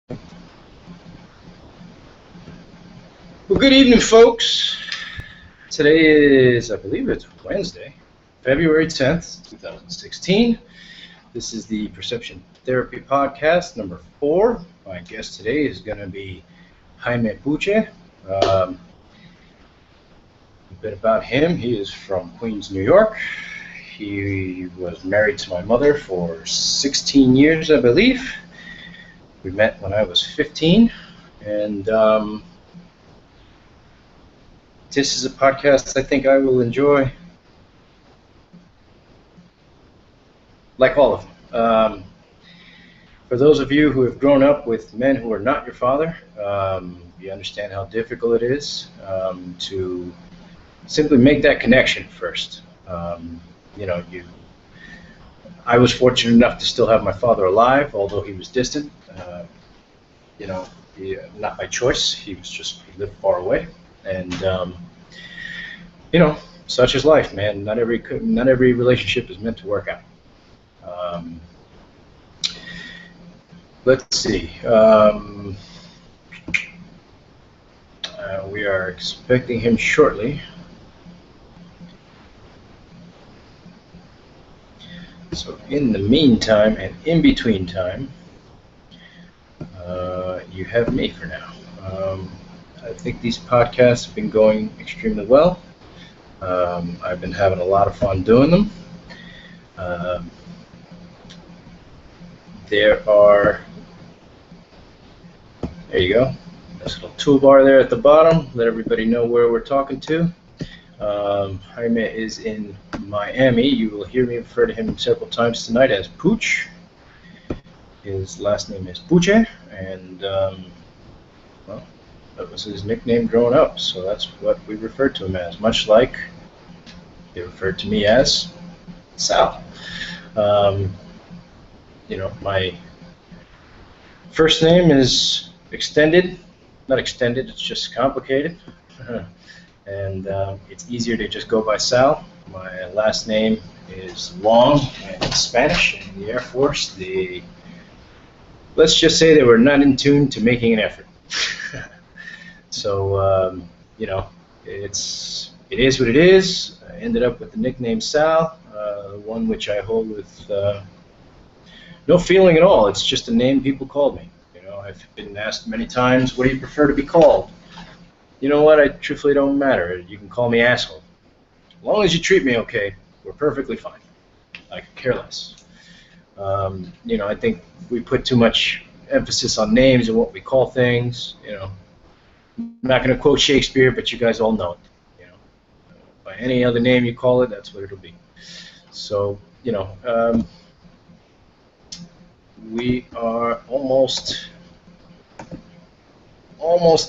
Well, good evening, folks. Today is, I believe it's Wednesday, February 10th, 2016. This is the Perception Therapy Podcast, number 4. My guest today is going to be Jaime Puche. A bit about him. He is from Queens, New York. He was married to my mother for 16 years, I believe. We met when I was 15, and this is a podcast I think I will enjoy, like all of them. For those of you who have grown up with men who are not your father, you understand how difficult it is to simply make that connection first. I was fortunate enough to still have my father alive, although he was distant. Not by choice. He lived far away. And such is life, man. Not every relationship is meant to work out. Let's see. We are expecting him shortly. So in the meantime and in between time, you have me for now. I think these podcasts have been going extremely well. I've been having a lot of fun doing them. There you go. Nice little toolbar there at the bottom. Let everybody know where we're talking to. Jaime is in Miami. You will hear me refer to him several times tonight as Pooch. His last name is Puche, and that was his nickname growing up, so that's what we referred to him as, much like they referred to me as Sal. My first name is not extended, it's just complicated, and it's easier to just go by Sal. My last name is long, and it's Spanish. In the Air Force, let's just say they were not in tune to making an effort. So, it is what it is. I ended up with the nickname Sal, one which I hold with no feeling at all. It's just a name people called me. I've been asked many times, what do you prefer to be called? You know what? I truthfully don't matter. You can call me asshole. As long as you treat me okay, we're perfectly fine. I could care less. I think we put too much emphasis on names and what we call things. I'm not going to quote Shakespeare, but you guys all know it. By any other name you call it, that's what it'll be. So, we are almost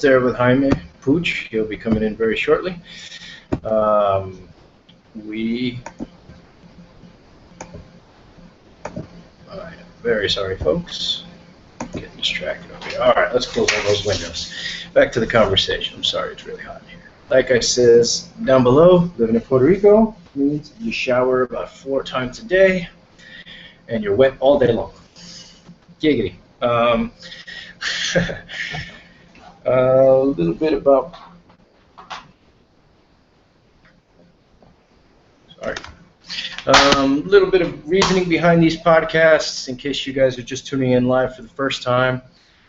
there with Jaime Puche. He'll be coming in very shortly. I'm very sorry, folks. Getting distracted over here. All right, let's close all those windows. Back to the conversation. I'm sorry, it's really hot in here. Like I says down below, living in Puerto Rico means you shower about 4 times a day, and you're wet all day long. Giggity. A little bit about. Sorry. A little bit of reasoning behind these podcasts, in case you guys are just tuning in live for the first time.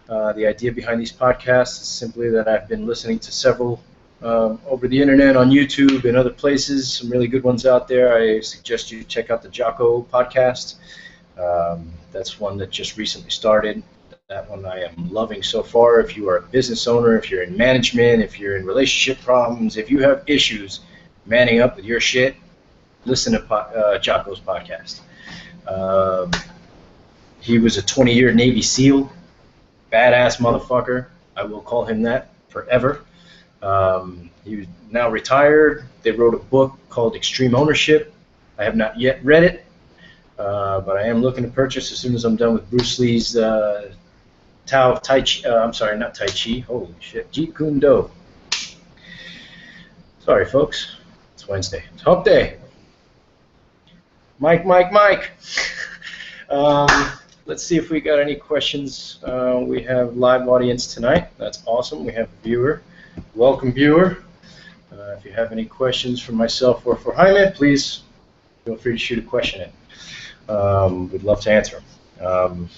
The idea behind these podcasts is simply that I've been listening to several over the internet, on YouTube, and other places, some really good ones out there. I suggest you check out the Jocko podcast. That's one that just recently started. That one I am loving so far. If you are a business owner, if you're in management, if you're in relationship problems, if you have issues manning up with your shit, listen to Jocko's podcast. He was a 20-year Navy SEAL, badass motherfucker. I will call him that forever. He's now retired. They wrote a book called Extreme Ownership. I have not yet read it, but I am looking to purchase as soon as I'm done with Bruce Lee's Tao of Tai Chi. I'm sorry, not Tai Chi. Holy shit, Jeet Kune Do. Sorry, folks. It's Wednesday. It's hump day. Mike. let's see if we got any questions. We have live audience tonight. That's awesome. We have a viewer. Welcome, viewer. If you have any questions for myself or for Jaime, please feel free to shoot a question in. We'd love to answer them.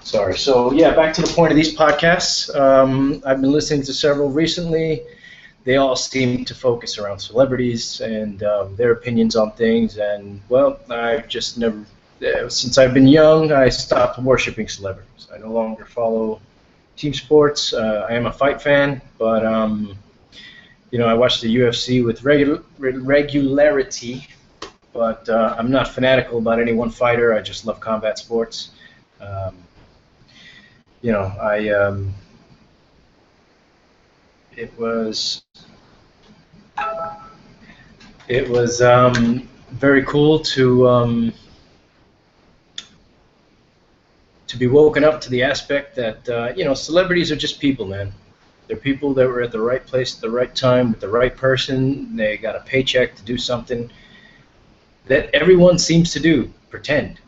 Sorry. So yeah, back to the point of these podcasts. I've been listening to several recently. They all seem to focus around celebrities and their opinions on things. And well, I've just never, since I've been young, I stopped worshiping celebrities. I no longer follow team sports. I am a fight fan, but you know, I watch the UFC with regularity. But I'm not fanatical about any one fighter. I just love combat sports. You know, it was very cool to be woken up to the aspect that you know, celebrities are just people, man. They're people that were at the right place at the right time with the right person. They got a paycheck to do something that everyone seems to do, pretend.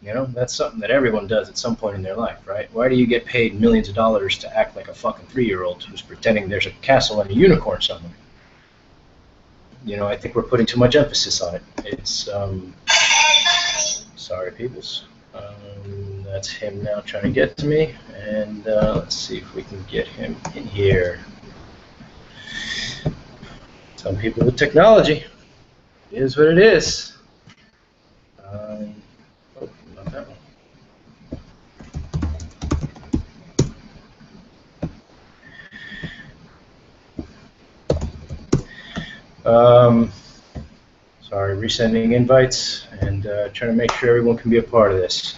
You know, that's something that everyone does at some point in their life, right? Why do you get paid millions of dollars to act like a fucking 3-year-old who's pretending there's a castle and a unicorn somewhere? You know, I think we're putting too much emphasis on it. It's, sorry, peoples. That's him now trying to get to me, and let's see if we can get him in here. Some people with technology. It is what it is. Oh, not that one. Sorry, resending invites and trying to make sure everyone can be a part of this.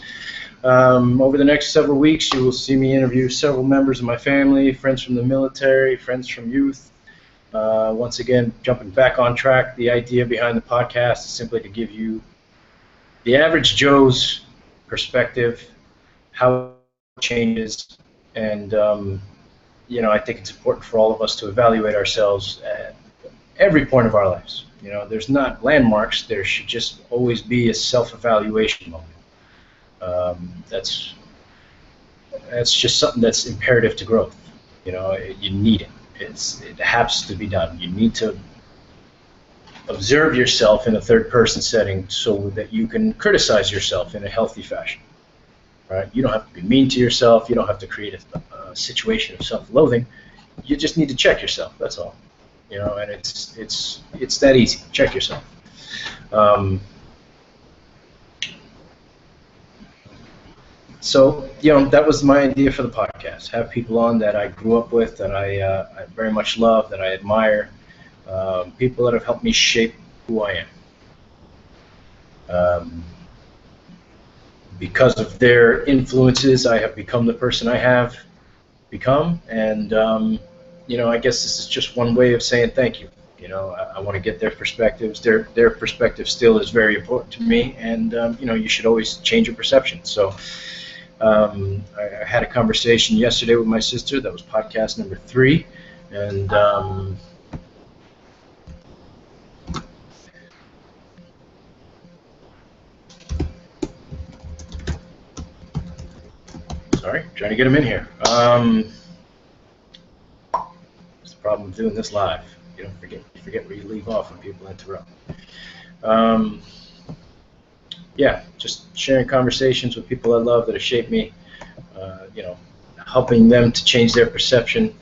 Over the next several weeks, you will see me interview several members of my family, friends from the military, friends from youth. Once again, jumping back on track, the idea behind the podcast is simply to give you the average Joe's perspective, how it changes, and you know, I think it's important for all of us to evaluate ourselves at every point of our lives. You know, there's not landmarks. There should just always be a self-evaluation moment. That's just something that's imperative to growth. You know, you need it. It has to be done. You need to observe yourself in a third-person setting so that you can criticize yourself in a healthy fashion. Right? You don't have to be mean to yourself. You don't have to create a situation of self-loathing. You just need to check yourself. That's all. You know, and it's that easy. Check yourself. So, you know, that was my idea for the podcast. Have people on that I grew up with, that I very much love, that I admire, people that have helped me shape who I am. Because of their influences, I have become the person I have become, and you know, I guess this is just one way of saying thank you. You know, I want to get their perspectives. Their perspective still is very important to me, and you know, you should always change your perception. So I had a conversation yesterday with my sister. That was podcast number 3, and sorry, trying to get him in here. It's the problem with doing this live. You forget where you leave off when people interrupt. Yeah, just sharing conversations with people I love that have shaped me. You know, helping them to change their perception,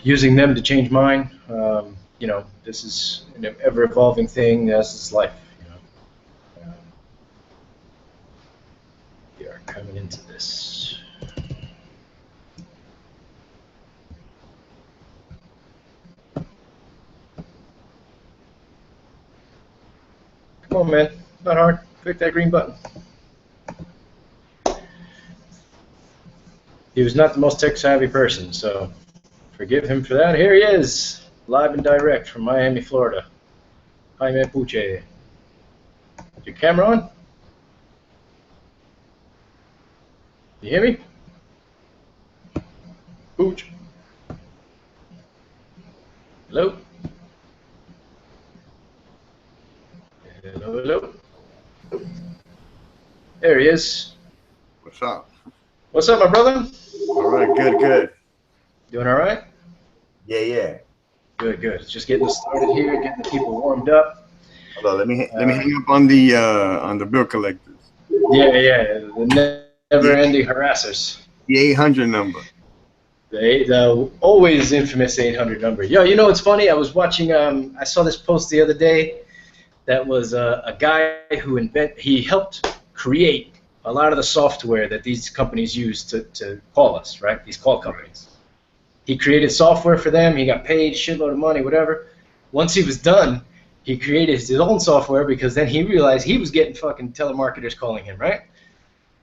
using them to change mine. You know, this is an ever-evolving thing, as is life. You know, we are coming into this. Come on, man. Not hard. Click that green button. He was not the most tech-savvy person, so forgive him for that. Here he is, live and direct from Miami, Florida. Jaime Puche. Is your camera on? You hear me? Pooch. Hello? Hello, hello? There he is. What's up? What's up, my brother? All right, good. Doing all right? Yeah. Good. Just getting us started here, getting the people warmed up. Hold on, let me hang up on the bill collectors. Yeah. The never-ending harassers. The 800 number. The always infamous 800 number. Yo, you know what's funny? I was watching. I saw this post the other day. That was a guy who he helped create a lot of the software that these companies use to call us, right? These call companies. He created software for them. He got paid shitload of money, whatever. Once he was done, he created his own software because then he realized he was getting fucking telemarketers calling him, right?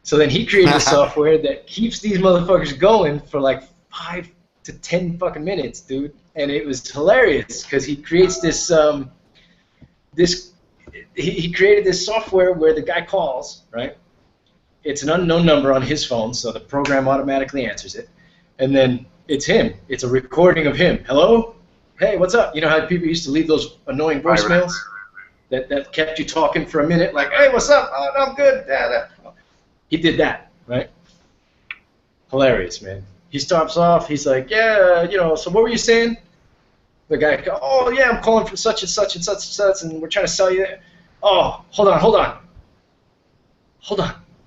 So then he created a software that keeps these motherfuckers going for like 5 to 10 fucking minutes, dude. And it was hilarious because he creates this he created this software where the guy calls, right? It's an unknown number on his phone, so the program automatically answers it. And then it's him. It's a recording of him. Hello? Hey, what's up? You know how people used to leave those annoying voicemails that kept you talking for a minute? Like, hey, what's up? Oh, no, I'm good. He did that, right? Hilarious, man. He stops off. He's like, yeah, so what were you saying? The guy, oh, yeah, I'm calling from such and such and such and such, and we're trying to sell you. Oh, hold on.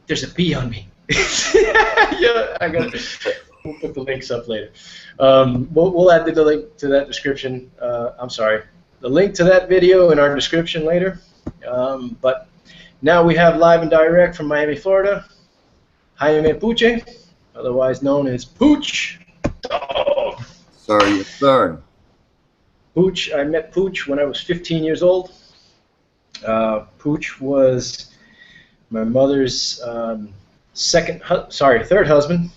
There's a bee on me. Yeah, I got it. We'll put the links up later. We'll add the link to that description. The link to that video in our description later. But now we have live and direct from Miami, Florida, Jaime Puche, otherwise known as Pooch. Oh. Sorry, sir. Pooch, I met Pooch when I was 15 years old. Pooch was my mother's third husband.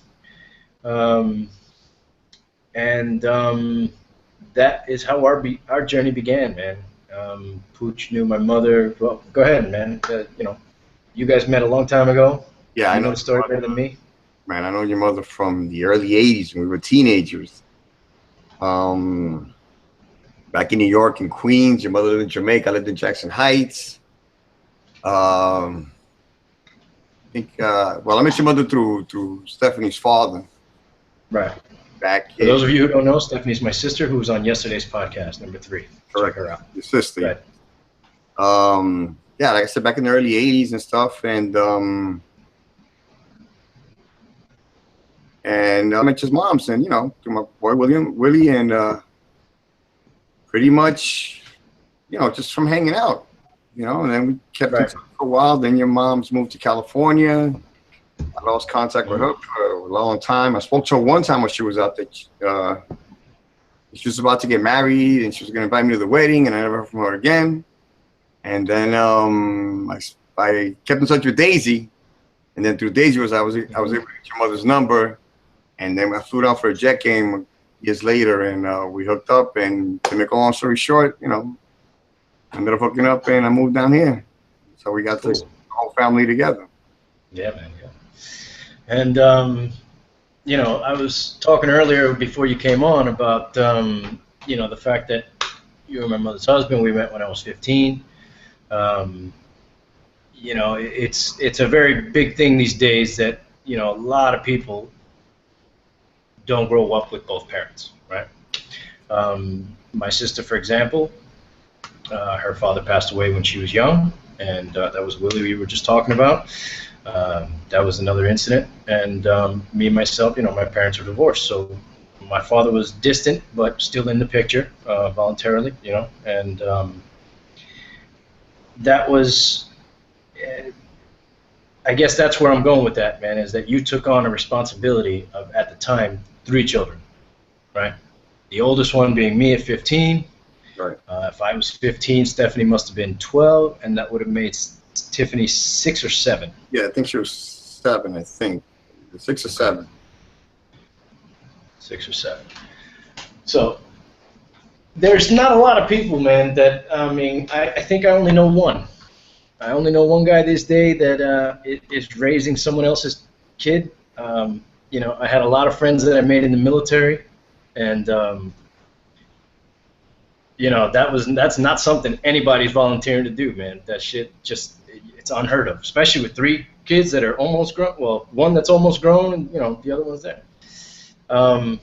That is how our journey began, man. Pooch knew my mother. Well, go ahead, man. You guys met a long time ago. Yeah, you I know the story better than me. Man, I know your mother from the early '80s when we were teenagers. Back in New York and Queens. Your mother lived in Jamaica. I lived in Jackson Heights. I met your mother through Stephanie's father. Right. For those of you who don't know, Stephanie's my sister who was on yesterday's podcast, number 3. Correct. Check her out. Your sister. Right. Like I said, back in the early '80s and stuff, and I met his mom, and through my boy Willie, and pretty much, just from hanging out, and then we kept in touch for a while. Then your mom's moved to California. I lost contact with her for a long time. I spoke to her one time when she was out there. She was about to get married, and she was going to invite me to the wedding, and I never heard from her again. And then I kept in touch with Daisy, and then through Daisy I was able to get your mother's number, and then I flew down for a Jet game years later, and we hooked up. And to make a long story short, ended up hooking up, and I moved down here. So we got the whole family together. Yeah, man. Yeah. And I was talking earlier before you came on about the fact that you were my mother's husband. We met when I was 15. It's a very big thing these days that a lot of people don't grow up with both parents, right? My sister, for example, her father passed away when she was young, and that was Willie we were just talking about. That was another incident, and me and myself, my parents were divorced, so my father was distant but still in the picture voluntarily, and that was, I guess that's where I'm going with that, man, is that you took on a responsibility of, at the time, 3 children, right? The oldest one being me at 15. Right. If I was 15, Stephanie must have been 12, and that would have made Tiffany 6 or 7. Yeah, I think she was 7, I think. 6 or 7. 6 or 7. So there's not a lot of people, man, that, I think I only know one. I only know one guy this day that is raising someone else's kid. I had a lot of friends that I made in the military, and that's not something anybody's volunteering to do, man. That shit just, it's unheard of, especially with 3 kids that are almost grown. Well, one that's almost grown, and the other one's there. I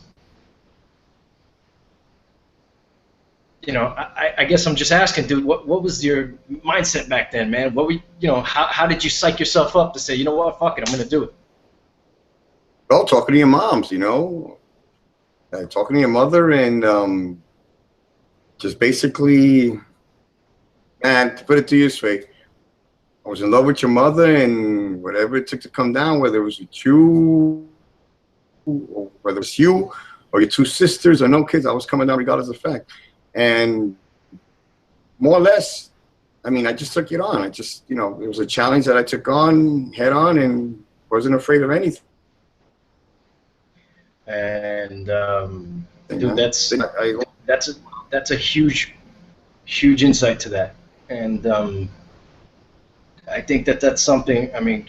guess I'm just asking, dude, what was your mindset back then, man? How did you psych yourself up to say, you know what, fuck it, I'm gonna do it? Well, talking to your moms, talking to your mother, and just basically, man, to put it to you this way, I was in love with your mother, and whatever it took to come down, whether it was with you, or whether it was you, or your 2 sisters, or no kids, I was coming down regardless of fact. And more or less, I mean, I just took it on. I just, it was a challenge that I took on head on and wasn't afraid of anything. And dude, that's a huge insight to that. And I think that's something. I mean,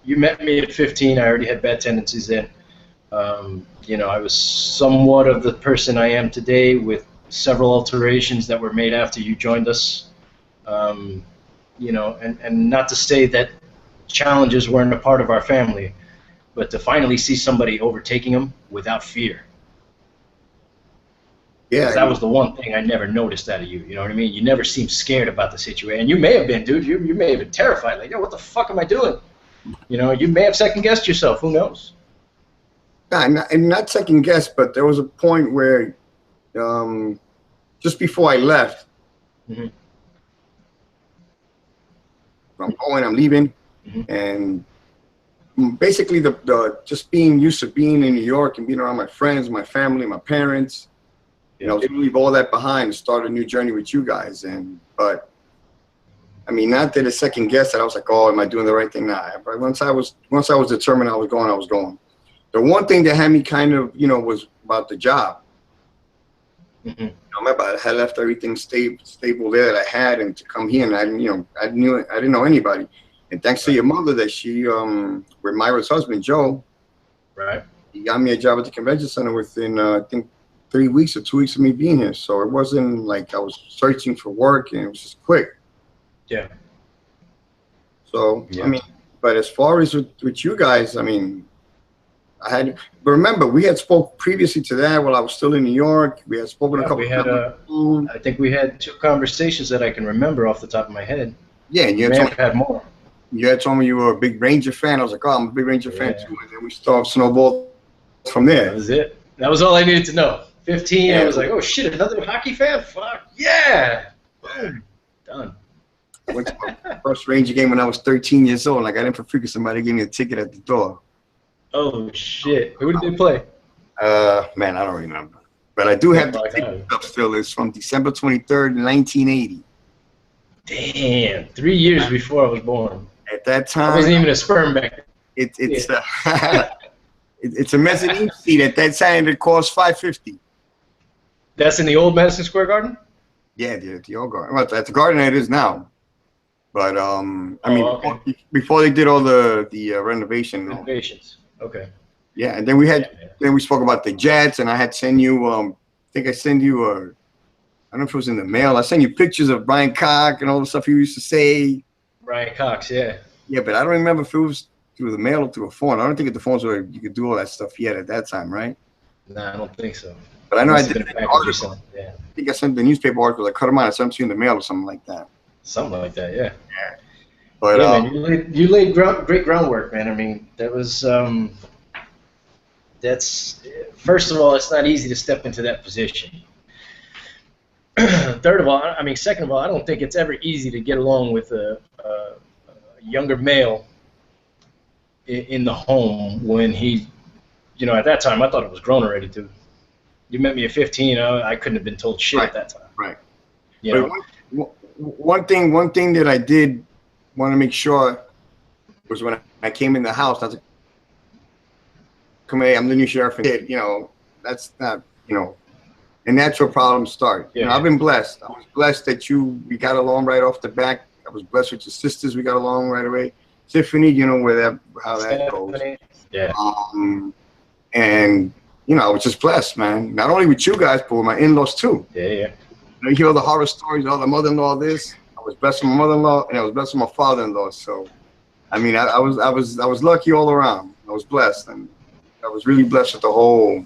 you met me at 15. I already had bad tendencies then. I was somewhat of the person I am today, with several alterations that were made after you joined us. And not to say that challenges weren't a part of our family, but to finally see somebody overtaking them without fear. Yeah, that was the one thing I never noticed out of you. You know what I mean? You never seemed scared about the situation. And you may have been, dude. You may have been terrified. Like, what the fuck am I doing? You may have second guessed yourself. Who knows? Not second guessed, but there was a point where, just before I left, I'm leaving, and basically the just being used to being in New York and being around my friends, my family, my parents, leave all that behind and start a new journey with you guys. But I mean, not that a second guess that I was like, oh, am I doing the right thing? Nah. But once I was determined I was going. The one thing that had me kind of, was about the job. I remember I had left everything stable there that I had, and to come here, and I didn't know anybody. And thanks to your mother, that she, with Myra's husband, Joe, right, he got me a job at the convention center within, I think, 3 weeks or 2 weeks of me being here. So it wasn't like I was searching for work, and it was just quick. Yeah. So, I mean, but as far as with you guys, I mean, but remember, we had spoke previously to that while I was still in New York. We had spoken a couple of times. I think we had 2 conversations that I can remember off the top of my head. Yeah, and you had more. You had told me you were a big Ranger fan. I was like, oh, I'm a big Ranger fan too. And then we snowballed from there. That was it. That was all I needed to know. 15, I was like, oh shit, another hockey fan? Fuck yeah! Boom, done. I went to my first Ranger game when I was 13 years old. Like, I didn't for freaking somebody gave me a ticket at the door. Oh shit! Who did they play? Man, I don't remember. But I do have the ticket up still. It's from December 23rd, 1980. Damn, 3 years before I was born. At that time, I wasn't even a sperm back then. It's a mezzanine seat. At that time, it cost $5.50. That's in the old Madison Square Garden? Yeah, the old garden. Well, at the garden it is now. But I mean, before they did all the renovations. Okay. Yeah, and then we spoke about the Jets, and I had sent you. I think I sent you I don't know if it was in the mail. I sent you pictures of Brian Cox and all the stuff he used to say. Brian Cox, yeah. Yeah, but I don't remember if it was through the mail or through a phone. I don't think the phones were you could do all that stuff yet at that time, right? No, I don't think so. But I know I did an article. Yeah. I think I sent the newspaper article. I cut them out. I sent them to you in the mail or something like that. Something like that, yeah. Yeah. But man, you laid great groundwork, man. I mean, that was that's first of all, it's not easy to step into that position. Second of all, I don't think it's ever easy to get along with a younger male in the home when he, at that time I thought it was grown already, dude. You met me at 15. I couldn't have been told shit at that time. Right. One thing that I did want to make sure was when I came in the house, I was like, come here, I'm the new sheriff. And that's not, and that's where problems start. Yeah. I've been blessed. I was blessed that we got along right off the bat. I was blessed with your sisters. We got along right away. Tiffany, how that goes. Yeah. And I was just blessed, man. Not only with you guys, but with my in-laws too. Yeah. You hear all the horror stories, all the mother-in-law this. I was blessed with my mother-in-law, and I was blessed with my father-in-law. So, I mean, I was lucky all around. I was blessed, and I was really blessed with the whole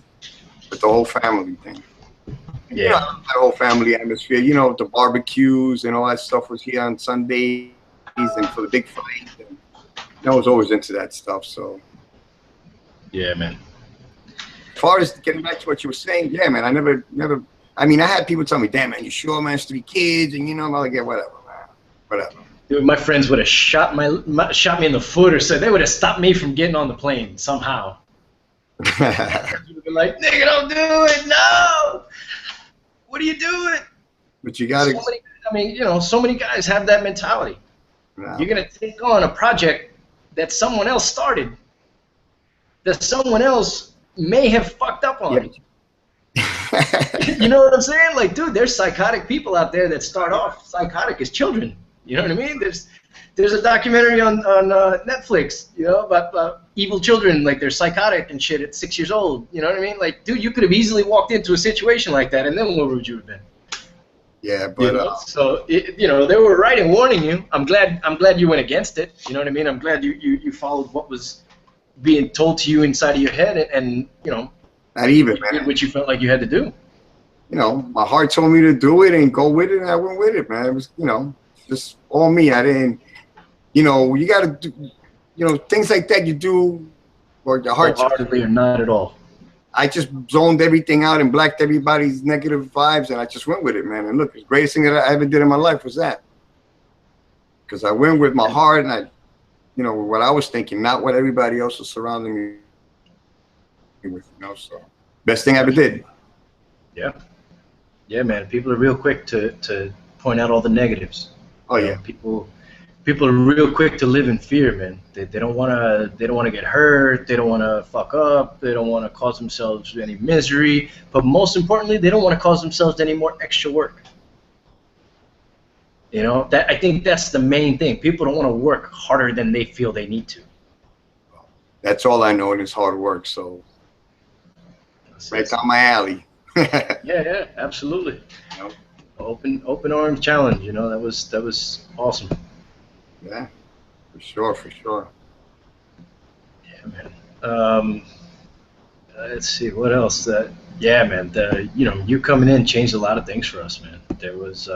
family thing. And, you know, Yeah. the whole family atmosphere. You know, the barbecues and all that stuff was here on Sundays, and for the big fight. And I was always into that stuff. So, Yeah, man. as far as getting back to what you were saying, yeah, man, I never. I mean, I had people tell me, "Damn, man, you sure, man? It's 3 kids," and you know, I'm like, yeah, whatever, man, whatever. Dude, my friends would have shot me in the foot, or said they would have stopped me from getting on the plane somehow. Would have been like, "Nigga, don't do it! No! What are you doing?" But you gotta. I mean, you know, so many guys have that mentality. No. You're gonna take on a project that someone else started, that someone else may have fucked up on. Yeah. You know what I'm saying? Like, dude, there's psychotic people out there that start off psychotic as children. You know what I mean? There's a documentary on Netflix, you know, about evil children, like they're psychotic and shit at 6 years old. You know what I mean? Like, dude, you could have easily walked into a situation like that, and then where would you have been? Yeah, but You know? So you know, they were right in warning you. I'm glad you went against it. You know what I mean? I'm glad you followed what was being told to you inside of your head, and you know, not even, you man. did what you felt like you had to do. You know, my heart told me to do it and go with it, and I went with it, man. It was, you know, just all me. I didn't, you know, you got to do, you know, things like that you do, or your heart. Wholeheartedly or not at all. I just zoned everything out and blacked everybody's negative vibes, and I just went with it, man. And look, the greatest thing that I ever did in my life was that. Because I went with my heart, and I, you know, what I was thinking, not what everybody else was surrounding me with, you know. So, best thing I ever did. Yeah. Yeah, man. People are real quick to point out all the negatives. Oh You yeah. know, people are real quick to live in fear, man. They don't wanna get hurt. They don't wanna fuck up. They don't wanna cause themselves any misery. But most importantly, they don't want to cause themselves any more extra work. You know, that I think that's the main thing. People don't want to work harder than they feel they need to. That's all I know, and it's hard work. So, right down my alley. Yeah, absolutely. You know? Open arms challenge. You know, that was awesome. Yeah, for sure. Yeah, man. Let's see what else. Yeah, man. You know, you coming in changed a lot of things for us, man. There was,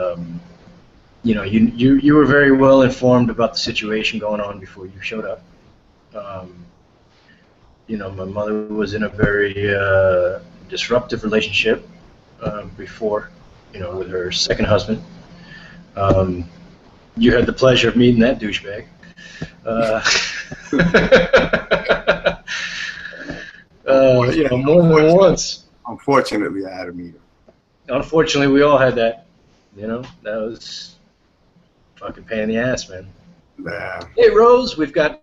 you know, you were very well informed about the situation going on before you showed up. You know, my mother was in a very disruptive relationship before, you know, with her second husband. You had the pleasure of meeting that douchebag. You know, more than once. Unfortunately, I had to meet him. Unfortunately, we all had that. You know, that was fucking pain in the ass, man. Yeah. Hey, Rose, we've got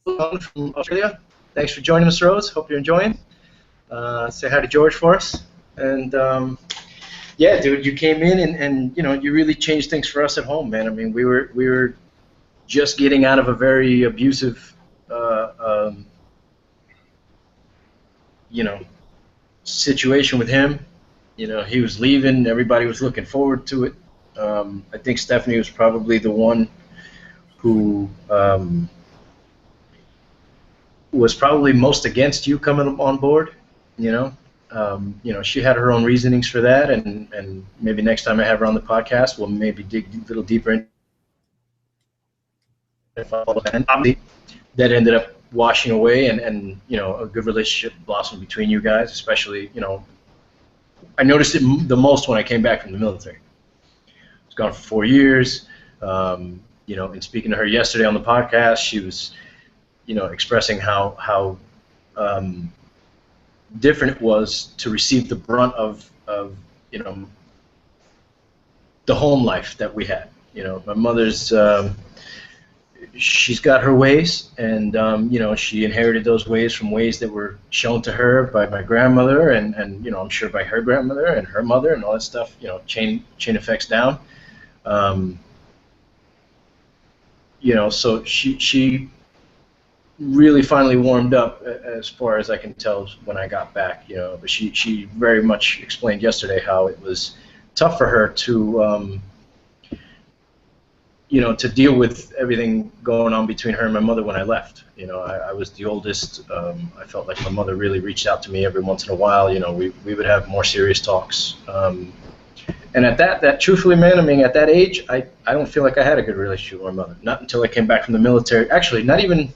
from Australia. Thanks for joining us, Rose. Hope you're enjoying. Say hi to George for us. And yeah, dude, you came in and you know, you really changed things for us at home, man. I mean, we were just getting out of a very abusive, you know, situation with him. You know, he was leaving. Everybody was looking forward to it. I think Stephanie was probably the one who was probably most against you coming on board. You know, she had her own reasonings for that, and maybe next time I have her on the podcast, we'll maybe dig a little deeper into it. That ended up washing away, and you know, a good relationship blossomed between you guys. Especially, you know, I noticed it the most when I came back from the military. I was gone for 4 years. You know, and speaking to her yesterday on the podcast, she was, you know, expressing how different it was to receive the brunt of you know, the home life that we had. You know, my mother's she's got her ways, and you know, she inherited those ways from ways that were shown to her by my grandmother, and you know, I'm sure by her grandmother and her mother and all that stuff. You know, chain effects down. You know, so she really finally warmed up, as far as I can tell, when I got back. You know, but she very much explained yesterday how it was tough for her to you know, to deal with everything going on between her and my mother when I left. You know, I was the oldest. I felt like my mother really reached out to me every once in a while. You know, we would have more serious talks. And at that truthfully, man, I mean, at that age, I don't feel like I had a good relationship with my mother. Not until I came back from the military. Actually, not even,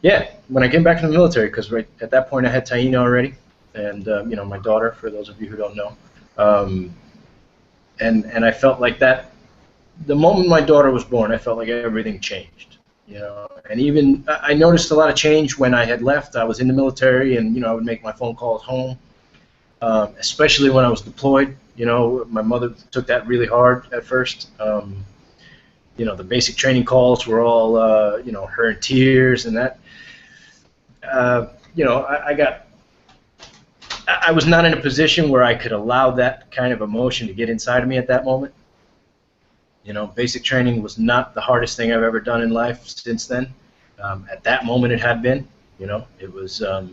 yeah, when I came back from the military, because right at that point I had Taina already, and, you know, my daughter, for those of you who don't know. And I felt like that, the moment my daughter was born, I felt like everything changed. You know, and even I noticed a lot of change when I had left. I was in the military, and you know, I would make my phone calls home, especially when I was deployed. You know, my mother took that really hard at first. You know, the basic training calls were all, you know, her in tears, and that. You know, I was not in a position where I could allow that kind of emotion to get inside of me at that moment. You know, basic training was not the hardest thing I've ever done in life since then. At that moment, it had been. You know, it was a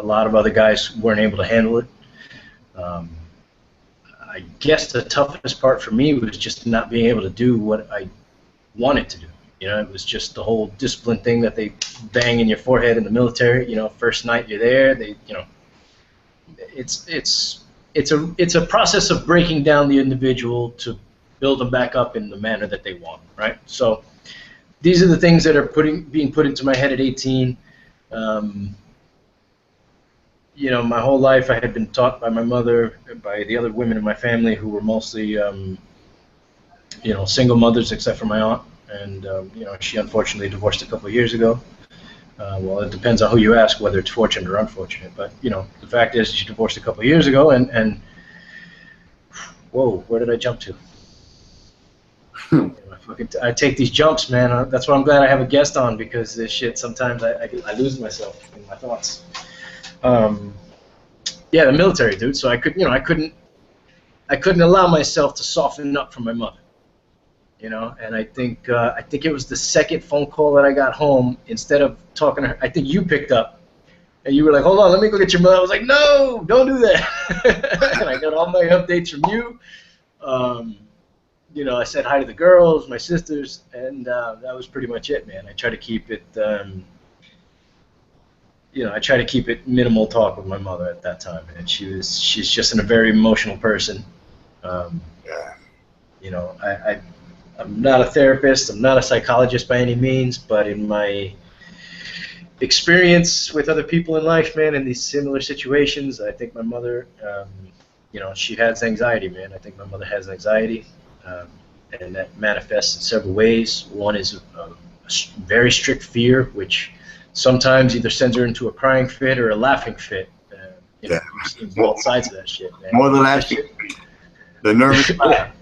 lot of other guys weren't able to handle it. I guess the toughest part for me was just not being able to do what I wanted to do. You know, it was just the whole discipline thing that they bang in your forehead in the military. You know, first night you're there, they, you know, it's a process of breaking down the individual to build them back up in the manner that they want, right? So these are the things that are being put into my head at 18. You know, my whole life I had been taught by my mother, by the other women in my family who were mostly, you know, single mothers except for my aunt. And, you know, she unfortunately divorced a couple of years ago. Well, it depends on who you ask, whether it's fortunate or unfortunate. But, you know, the fact is she divorced a couple of years ago, and whoa, where did I jump to? I take these jumps, man. That's why I'm glad I have a guest on, because this shit, sometimes I lose myself in my thoughts. Yeah, the military, dude. So I couldn't allow myself to soften up from my mother. You know, and I think it was the second phone call that I got home. Instead of talking to her, I think you picked up, and you were like, "Hold on, let me go get your mother." I was like, "No, don't do that." And I got all my updates from you. You know, I said hi to the girls, my sisters, and that was pretty much it, man. I try to keep it, you know, I try to keep it minimal talk with my mother at that time, and she's just a very emotional person. Yeah. You know, I'm not a therapist, I'm not a psychologist by any means, but in my experience with other people in life, man, in these similar situations, I think my mother, you know, she has anxiety, man. I think my mother has anxiety, and that manifests in several ways. One is a very strict fear, which sometimes either sends her into a crying fit or a laughing fit. You know, Yeah. we've seen both sides of that shit, man. More than laughing. The nervous laugh.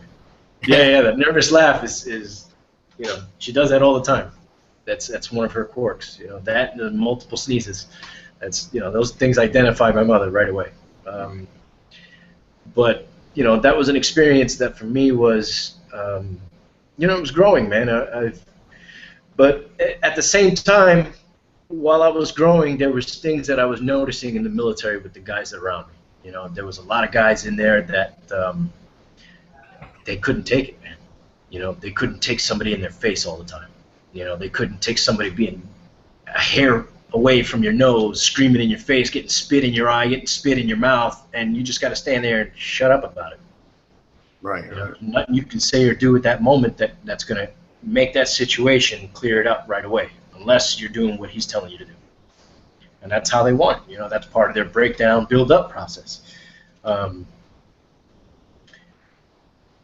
Yeah, that nervous laugh is, you know, she does that all the time. That's one of her quirks. You know, that and the multiple sneezes. That's, you know, those things identify my mother right away. But you know, that was an experience that for me was, you know, it was growing, man. But at the same time, while I was growing, there was things that I was noticing in the military with the guys around me. You know, there was a lot of guys in there that they couldn't take it, man. You know, they couldn't take somebody in their face all the time. You know, they couldn't take somebody being a hair away from your nose, screaming in your face, getting spit in your eye, getting spit in your mouth, and you just got to stand there and shut up about it. Right. You know, nothing you can say or do at that moment that's going to make that situation clear it up right away, unless you're doing what he's telling you to do. And that's how they want it. You know, that's part of their breakdown, build-up process.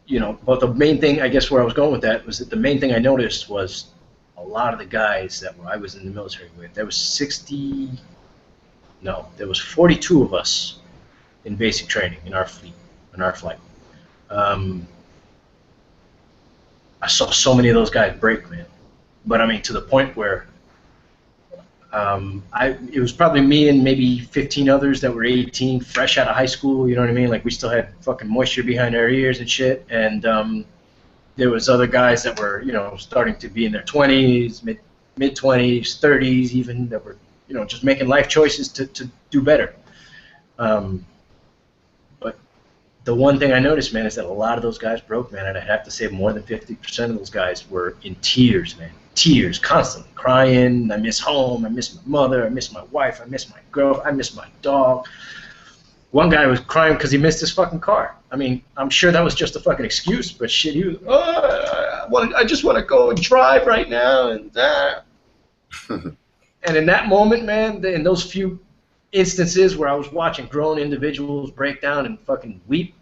You know, but the main thing, I guess where I was going with that was that the main thing I noticed was a lot of the guys that I was in the military with, there was 42 of us in basic training in our fleet, in our flight. I saw so many of those guys break, man. But I mean, to the point where it was probably me and maybe 15 others that were 18, fresh out of high school, you know what I mean? Like, we still had fucking moisture behind our ears and shit, and there was other guys that were, you know, starting to be in their 20s, mid-20s, 30s even, that were, you know, just making life choices to do better. But the one thing I noticed, man, is that a lot of those guys broke, man, and I'd have to say more than 50% of those guys were in tears, man. Tears, constantly crying. I miss home. I miss my mother. I miss my wife. I miss my girl. I miss my dog. One guy was crying because he missed his fucking car. I mean, I'm sure that was just a fucking excuse, but shit, he was, I just want to go and drive right now, and and in that moment, man, in those few instances where I was watching grown individuals break down and fucking weep,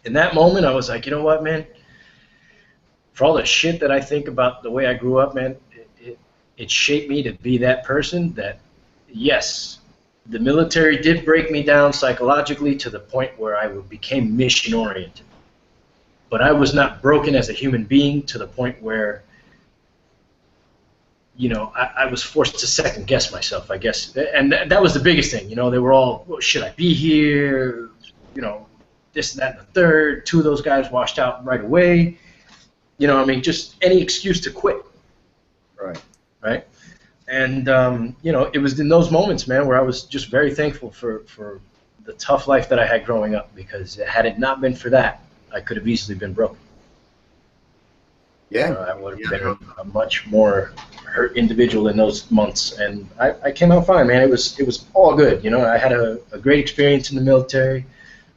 in that moment, I was like, you know what, man? For all the shit that I think about the way I grew up, man, it shaped me to be that person that, yes, the military did break me down psychologically to the point where I became mission-oriented. But I was not broken as a human being to the point where, you know, I was forced to second-guess myself, I guess. And that was the biggest thing. You know, they were all, well, should I be here? You know, this, that, and the third. Two of those guys washed out right away. You know, I mean, just any excuse to quit. Right. Right? And, you know, it was in those moments, man, where I was just very thankful for the tough life that I had growing up, because had it not been for that, I could have easily been broken. Yeah. I would have been a much more hurt individual in those months. And I came out fine, man. It was all good. You know, I had a great experience in the military.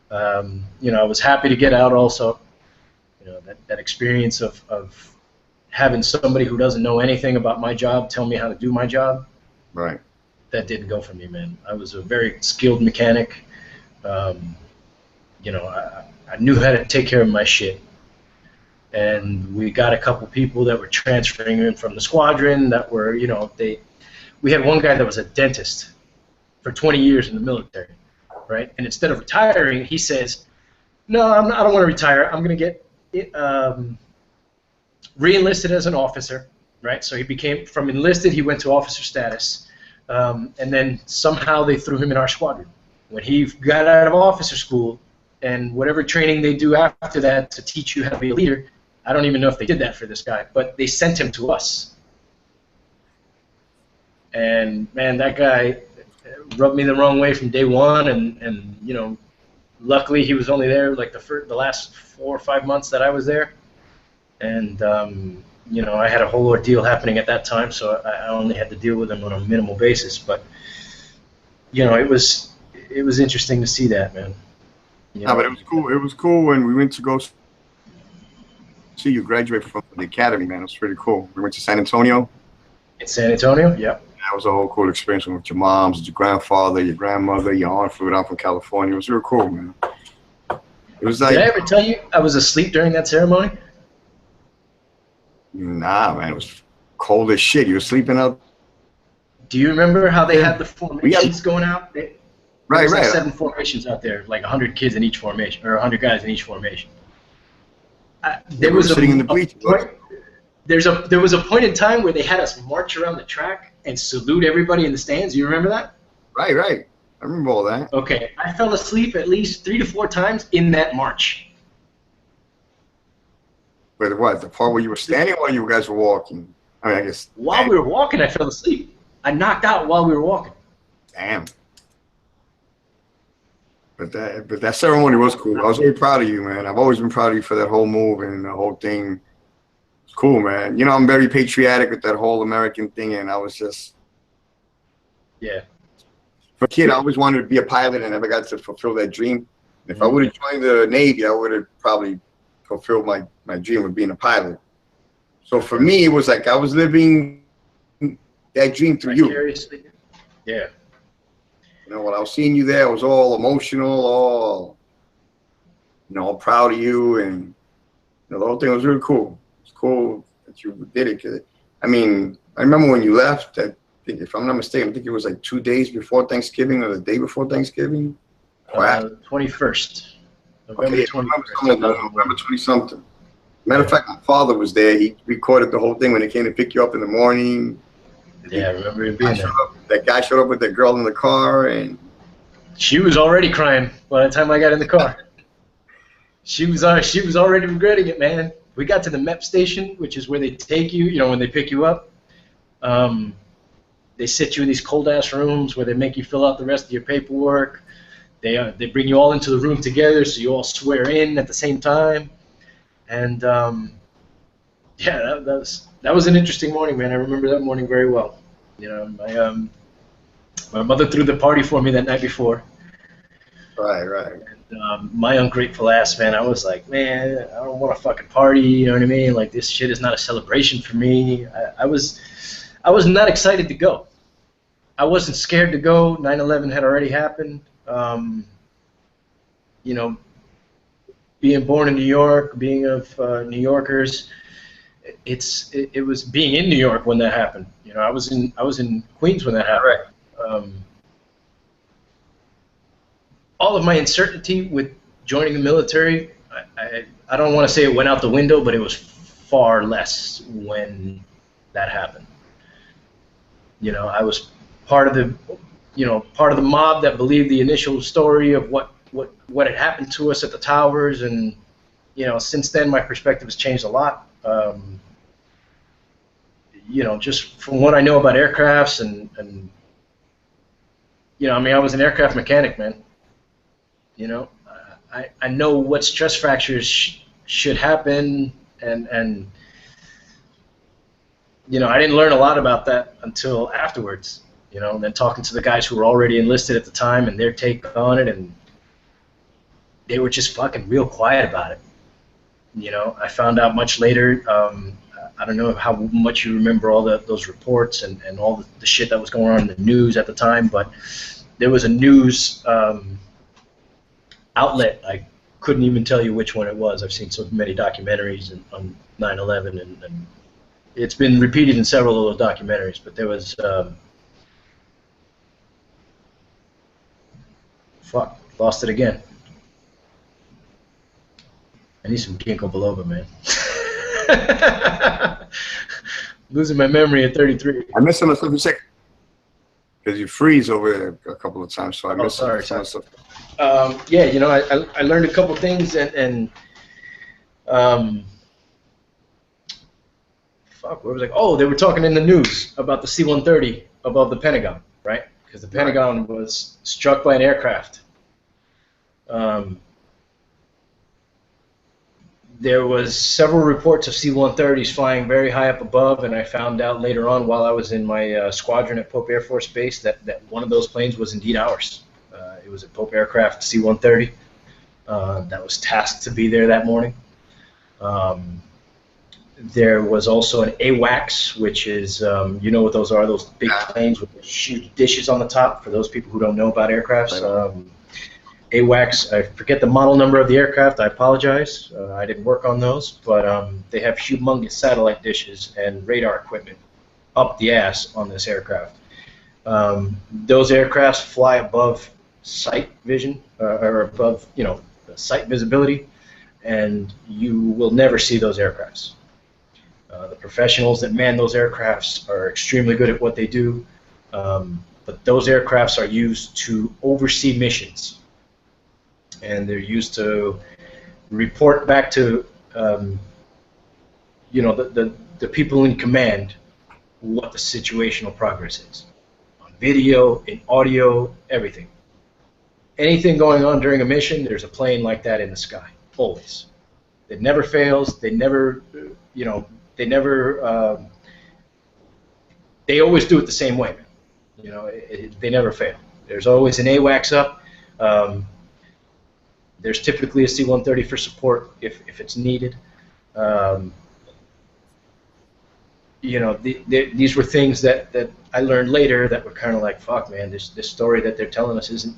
You know, I was happy to get out also. You know, that experience of having somebody who doesn't know anything about my job tell me how to do my job, Right. that didn't go for me, man. I was a very skilled mechanic. You know, I knew how to take care of my shit. And we got a couple people that were transferring in from the squadron that were, you know, we had one guy that was a dentist for 20 years in the military, right? And instead of retiring, he says, no, I don't want to retire. I'm going to get re-enlisted as an officer, right? So he became, from enlisted, he went to officer status. And then somehow they threw him in our squadron. When he got out of officer school, and whatever training they do after that to teach you how to be a leader, I don't even know if they did that for this guy, but they sent him to us. And, man, that guy rubbed me the wrong way from day one, and you know, luckily he was only there like the last 4 or 5 months that I was there. And, you know, I had a whole ordeal happening at that time, so I only had to deal with him on a minimal basis. But, you know, it was interesting to see that, man. You know? But it was cool. It was cool when we went to go see you graduate from the academy, man. It was pretty cool. We went to San Antonio. In San Antonio? Yep. That was a whole cool experience with your moms, your grandfather, your grandmother, your aunt flew down from California. It was real cool, man. It was like. Did I ever tell you I was asleep during that ceremony? Nah, man. It was cold as shit. You were sleeping out. Do you remember how they had the formations going out? Right. Like 7 formations out there, like 100 kids in each formation, or 100 guys in each formation. There was sitting in the bleachers. There was a point in time where they had us march around the track and salute everybody in the stands. You remember that? Right. I remember all that. Okay, I fell asleep at least 3 to 4 times in that march. But what, the part where you were standing or you guys were walking? I mean, I guess. While we were walking, I fell asleep. I knocked out while we were walking. Damn. But that ceremony was cool. I was very proud of you, man. I've always been proud of you for that whole move and the whole thing. It's cool, man. You know, I'm very patriotic with that whole American thing, and I was just. Yeah. For a kid, I always wanted to be a pilot and never got to fulfill that dream. If I would have joined the Navy, I would have probably fulfilled my dream of being a pilot. So for me, it was like I was living that dream through you. Yeah. You know, when I was seeing you there, I was all emotional, all, you know, all proud of you, and you know, the whole thing was really cool. It's cool that you did it. 'Cause, I mean, I remember when you left. I think, if I'm not mistaken, I think it was like 2 days before Thanksgiving or the day before Thanksgiving. 21st. November 21st. November 20-something. Matter of fact, my father was there. He recorded the whole thing when they came to pick you up in the morning. Yeah, I remember it being there. That guy showed up with that girl in the car, and she was already crying by the time I got in the car. She was already regretting it, man. We got to the MEP station, which is where they take you, you know, when they pick you up. They sit you in these cold-ass rooms where they make you fill out the rest of your paperwork. they bring you all into the room together, so you all swear in at the same time, and yeah, that was an interesting morning, man. I remember that morning very well. You know, my mother threw the party for me that night before. Right. And, my ungrateful ass, man, I was like, man, I don't want a fucking party, you know what I mean? Like, this shit is not a celebration for me. I was not excited to go. I wasn't scared to go. 9/11 had already happened. You know, being born in New York, being of New Yorkers, it was being in New York when that happened. You know, I was in Queens when that happened. Right. All of my uncertainty with joining the military, I don't want to say it went out the window, but it was far less when that happened. You know, I was part of the mob that believed the initial story of what had happened to us at the towers, and you know, since then my perspective has changed a lot. You know, just from what I know about aircrafts and you know, I mean, I was an aircraft mechanic, man. You know, I know what stress fractures should happen, and you know, I didn't learn a lot about that until afterwards. You know, and then talking to the guys who were already enlisted at the time and their take on it, and they were just fucking real quiet about it. You know, I found out much later. I don't know how much you remember all those reports and all the shit that was going on in the news at the time, but there was a news outlet. I couldn't even tell you which one it was. I've seen so many documentaries on 9/11, and it's been repeated in several of those documentaries, but there was fuck, lost it again. I need some ginkgo biloba, man. Losing my memory at 33. I missed some of the stuff you said because you freeze over there a couple of times, so I missed some of the stuff. Yeah, you know, I learned a couple things, and fuck, where was I? Oh, they were talking in the news about the C-130 above the Pentagon, right? Because the Pentagon was struck by an aircraft. There was several reports of C-130s flying very high up above, and I found out later on while I was in my squadron at Pope Air Force Base that one of those planes was indeed ours. It was a Pope aircraft C-130 that was tasked to be there that morning. There was also an AWACS, which is, you know what those are, those big planes with the huge dishes on the top, for those people who don't know about aircrafts. AWACS, I forget the model number of the aircraft, I apologize. I didn't work on those, but they have humongous satellite dishes and radar equipment up the ass on this aircraft. Those aircrafts fly above sight vision, or above, you know, sight visibility, and you will never see those aircrafts. The professionals that man those aircrafts are extremely good at what they do, but those aircrafts are used to oversee missions, and they're used to report back to you know, the people in command what the situational progress is, on video, in audio, everything. Anything going on during a mission, there's a plane like that in the sky, always. It never fails. They never, you know, they never, they always do it the same way, man. You know, they never fail. There's always an AWACS up. There's typically a C-130 for support if it's needed. You know, these were things that I learned later that were kind of like, fuck, man, this story that they're telling us isn't,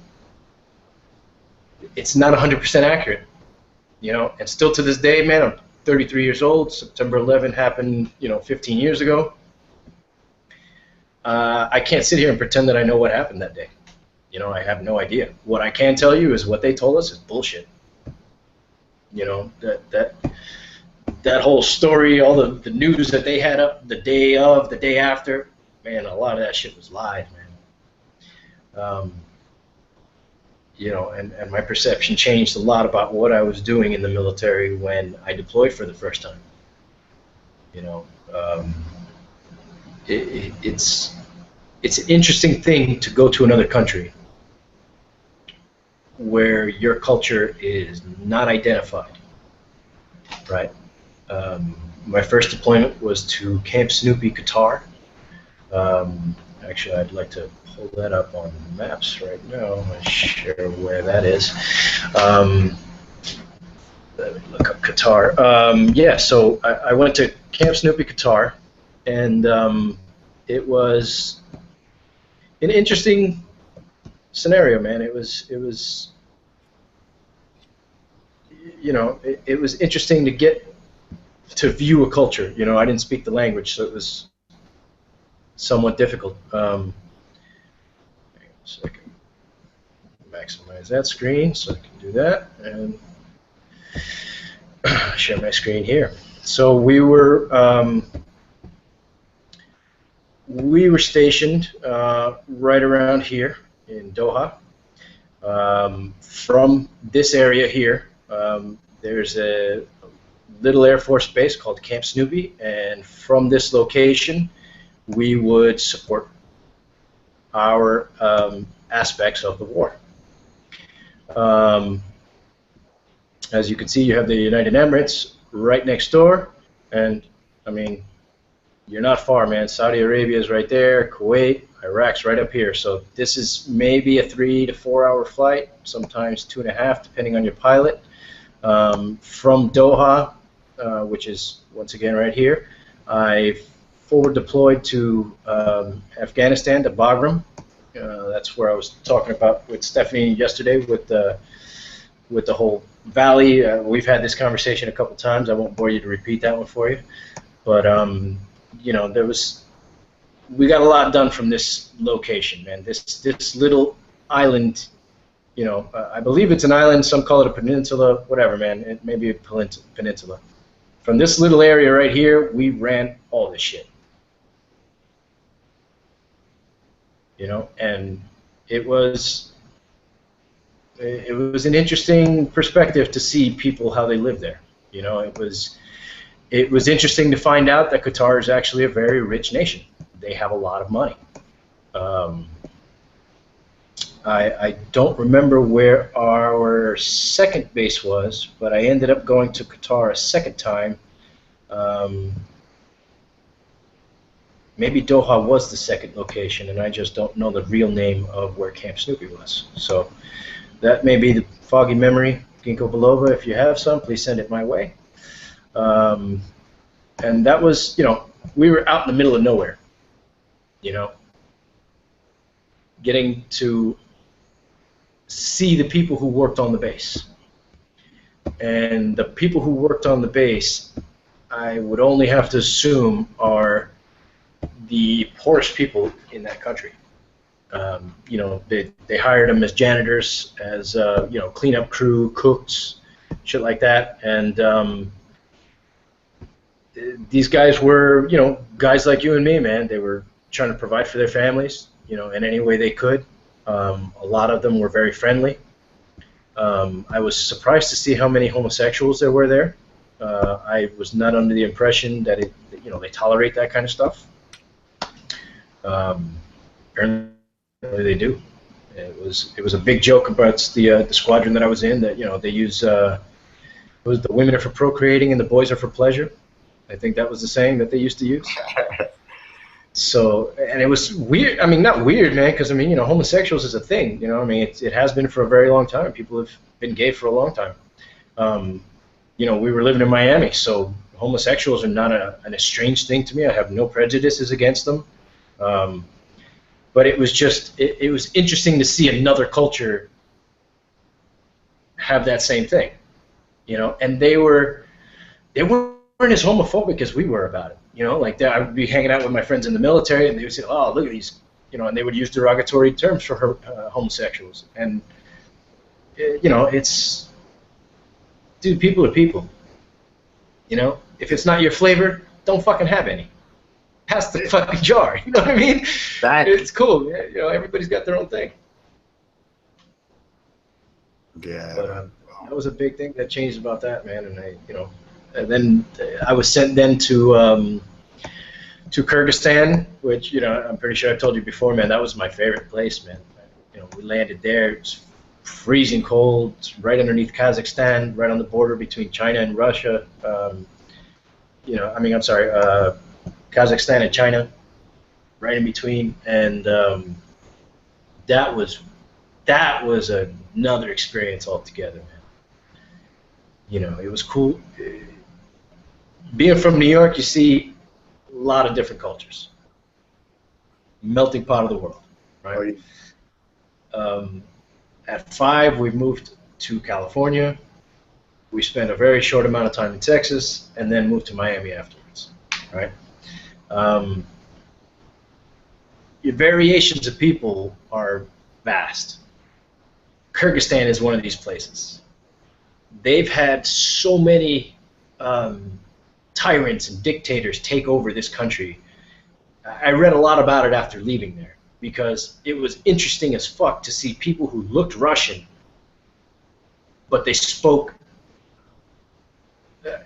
it's not 100% accurate. You know, and still to this day, man, I'm 33 years old. September 11 happened, you know, 15 years ago. I can't sit here and pretend that I know what happened that day. You know, I have no idea. What I can tell you is what they told us is bullshit. You know, that whole story, all the news that they had up the day of, the day after, man, a lot of that shit was lies, man. You know, and my perception changed a lot about what I was doing in the military when I deployed for the first time. You know, it's an interesting thing to go to another country where your culture is not identified, right? My first deployment was to Camp Snoopy, Qatar. Actually, I'd like to pull that up on maps right now. I'll share where that is. Let me look up Qatar. Yeah, so I went to Camp Snoopy, Qatar, and it was an interesting scenario, man. It was, you know, it was interesting to get to view a culture. You know, I didn't speak the language, so it was somewhat difficult. Hang on a second. Maximize that screen so I can do that, and share my screen here. So we were stationed right around here in Doha. From this area here, there's a little Air Force base called Camp Snoopy, and from this location, we would support our aspects of the war. As you can see, you have the United Emirates right next door, and I mean, you're not far, man. Saudi Arabia is right there, Kuwait, Iraq's right up here. So this is maybe a 3 to 4 hour flight, sometimes 2.5, depending on your pilot. From Doha, which is once again right here, I forward deployed to Afghanistan, to Bagram. That's where I was talking about with Stephanie yesterday with the whole valley. We've had this conversation a couple times. I won't bore you to repeat that one for you. But you know, we got a lot done from this location, man. This little island, you know, I believe it's an island. Some call it a peninsula, whatever, man. It may be a peninsula. From this little area right here, we ran all this shit. You know, and it was an interesting perspective to see people how they live there. You know, it was interesting to find out that Qatar is actually a very rich nation. They have a lot of money. I don't remember where our second base was, but I ended up going to Qatar a second time. Maybe Doha was the second location, and I just don't know the real name of where Camp Snoopy was. So that may be the foggy memory. Ginkgo biloba, if you have some, please send it my way. And that was, you know, we were out in the middle of nowhere, you know, getting to see the people who worked on the base. And the people who worked on the base, I would only have to assume are the poorest people in that country. You know, they hired them as janitors, as you know, cleanup crew, cooks, shit like that, and these guys were, you know, guys like you and me, man. They were trying to provide for their families, you know, in any way they could. A lot of them were very friendly. I was surprised to see how many homosexuals there were there. I was not under the impression that you know, they tolerate that kind of stuff. Apparently they do. It was a big joke about the squadron that I was in, that, you know, they use it was the women are for procreating and the boys are for pleasure. I think that was the saying that they used to use. So, and it was weird. I mean, not weird, man, because I mean, you know, homosexuals is a thing. You know, I mean, it has been for a very long time. People have been gay for a long time. You know, we were living in Miami, so homosexuals are not an estranged thing to me. I have no prejudices against them. But it was just, it was interesting to see another culture have that same thing, you know, and they weren't as homophobic as we were about it, you know, like I would be hanging out with my friends in the military, and they would say, oh, look at these, you know, and they would use derogatory terms for homosexuals, and, you know, it's, dude, people are people, you know, if it's not your flavor, don't fucking have any. Pass the fucking jar, you know what I mean? It's cool, yeah, you know, everybody's got their own thing. Yeah. But that was a big thing that changed about that, man, and you know, and then I was sent then to Kyrgyzstan, which, you know, I'm pretty sure I've told you before, man, that was my favorite place, man. You know, we landed there, it was freezing cold, right underneath Kazakhstan, right on the border between China and Russia. I'm sorry, Kazakhstan and China, right in between, and that was another experience altogether, man. It was cool. Being from New York, you see a lot of different cultures, melting pot of the world, right? At 5, we moved to California. We spent a very short amount of time in Texas, and then moved to Miami afterwards, right? Your variations of people are vast. Kyrgyzstan is one of these places. They've had so many tyrants and dictators take over this country. I read a lot about it after leaving there, because it was interesting as fuck to see people who looked Russian, but they spoke.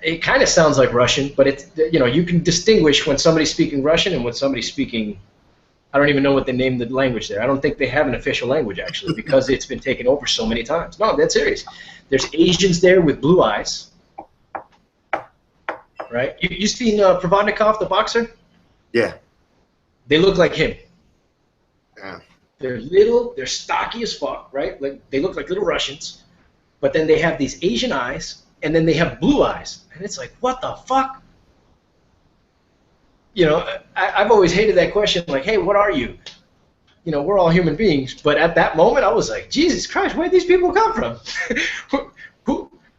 It kind of sounds like Russian, but it's, you can distinguish when somebody's speaking Russian and when somebody's speaking. I don't even know what they named the language there. I don't think they have an official language, actually, because it's been taken over so many times. No, I'm dead serious. There's Asians there with blue eyes, right? You seen Provodnikov, the boxer? Yeah. They look like him. Yeah. They're little, they're stocky as fuck, right? Like, they look like little Russians, but then they have these Asian eyes, and then they have blue eyes. And it's like, what the fuck? I've always hated that question, like, hey, what are you? We're all human beings. But at that moment, I was like, Jesus Christ, where did these people come from?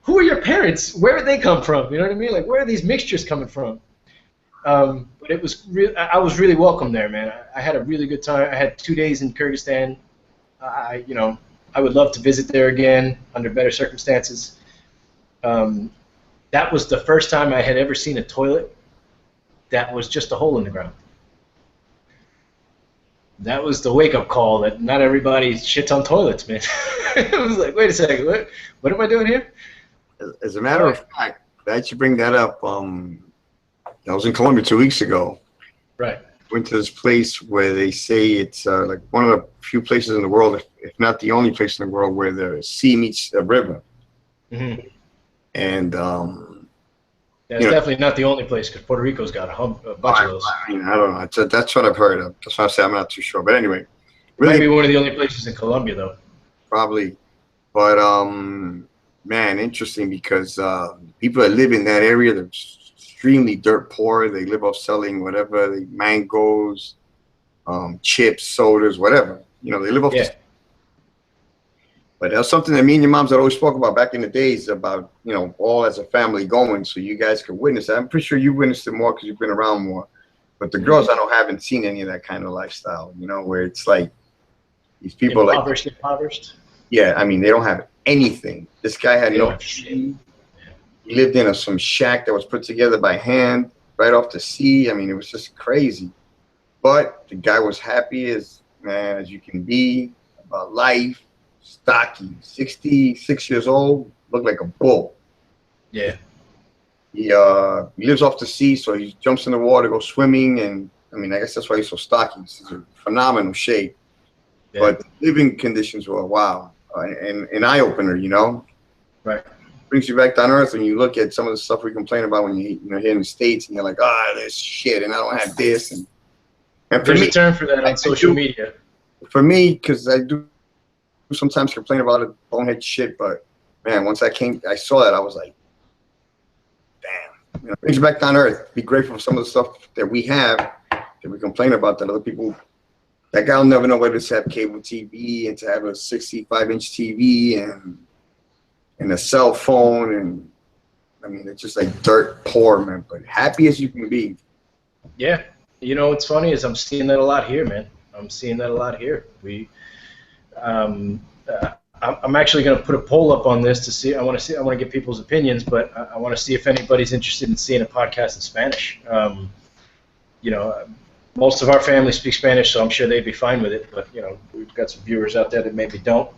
who are your parents? Where did they come from? You know what I mean? Like, where are these mixtures coming from? But it was I was really welcome there, man. I had a really good time. I had 2 days in Kyrgyzstan. I would love to visit there again under better circumstances. That was the first time I had ever seen a toilet that was just a hole in the ground. That was the wake-up call that not everybody shits on toilets, man. It was like, wait a second, what am I doing here? As a matter of fact, that you bring that up, I was in Colombia 2 weeks ago. Right. Went to this place where they say it's like one of the few places in the world, if not the only place in the world, where the sea meets a river. Mm-hmm. And it's definitely not the only place, because Puerto Rico's got a bunch of those. I don't know. That's what I've heard of. That's why I say I'm not too sure. But anyway, really, might be one of the only places in Colombia, though. Probably, but man, interesting, because people that live in that area, they're extremely dirt poor. They live off selling whatever, mangoes, chips, sodas, whatever. They live off. Yeah. But that's something that me and your moms had always spoke about back in the days, about, all as a family going, so you guys could witness it. I'm pretty sure you witnessed it more because you've been around more. But the girls, I haven't seen any of that kind of lifestyle, where it's like these people impoverished. Yeah, I mean, they don't have anything. This guy had no shit. He lived in some shack that was put together by hand right off the sea. I mean, it was just crazy. But the guy was happy as you can be about life. Stocky, 66 years old, looked like a bull. Yeah. He lives off the sea, so he jumps in the water, goes swimming, and I mean, I guess that's why he's so stocky. He's in phenomenal shape. Yeah. But living conditions were wow, and an eye opener, Right. Brings you back down to earth when you look at some of the stuff we complain about when you're here in the States, and you're like, this shit, and I don't have this, and there's a term for that on social media. For me, because I do sometimes complain about it, bonehead shit, but man, once I saw that, I was like, damn, brings you back down to earth. Be grateful for some of the stuff that we have, that we complain about, that other people, that guy will never know whether to have cable TV and to have a 65-inch TV and a cell phone, and I mean, it's just like dirt poor, man, but happy as you can be. Yeah, what's funny is I'm seeing that a lot here, man. I'm seeing that a lot here. I'm actually going to put a poll up on this to see. I want to get people's opinions, but I want to see if anybody's interested in seeing a podcast in Spanish. Most of our family speaks Spanish, so I'm sure they'd be fine with it. But we've got some viewers out there that maybe don't,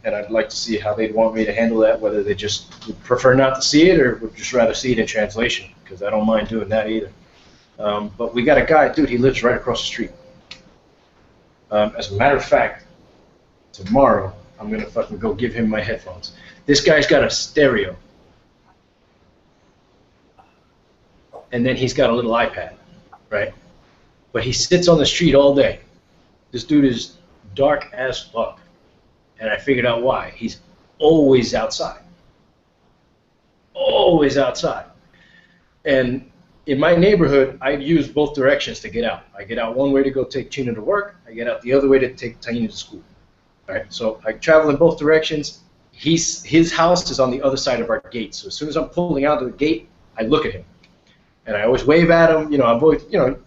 and I'd like to see how they'd want me to handle that. Whether they just would prefer not to see it, or would just rather see it in translation, because I don't mind doing that either. But we got a guy, dude. He lives right across the street. As a matter of fact, tomorrow I'm gonna fucking go give him my headphones. This guy's got a stereo, and then he's got a little iPad, right? But he sits on the street all day. This dude is dark as fuck, and I figured out why. He's always outside. Always outside. And in my neighborhood, I use both directions to get out. I get out one way to go take Tina to work. I get out the other way to take Tina to school. All right, so I travel in both directions. His house is on the other side of our gate. So as soon as I'm pulling out of the gate, I look at him, and I always wave at him. You know, I'm always, you know,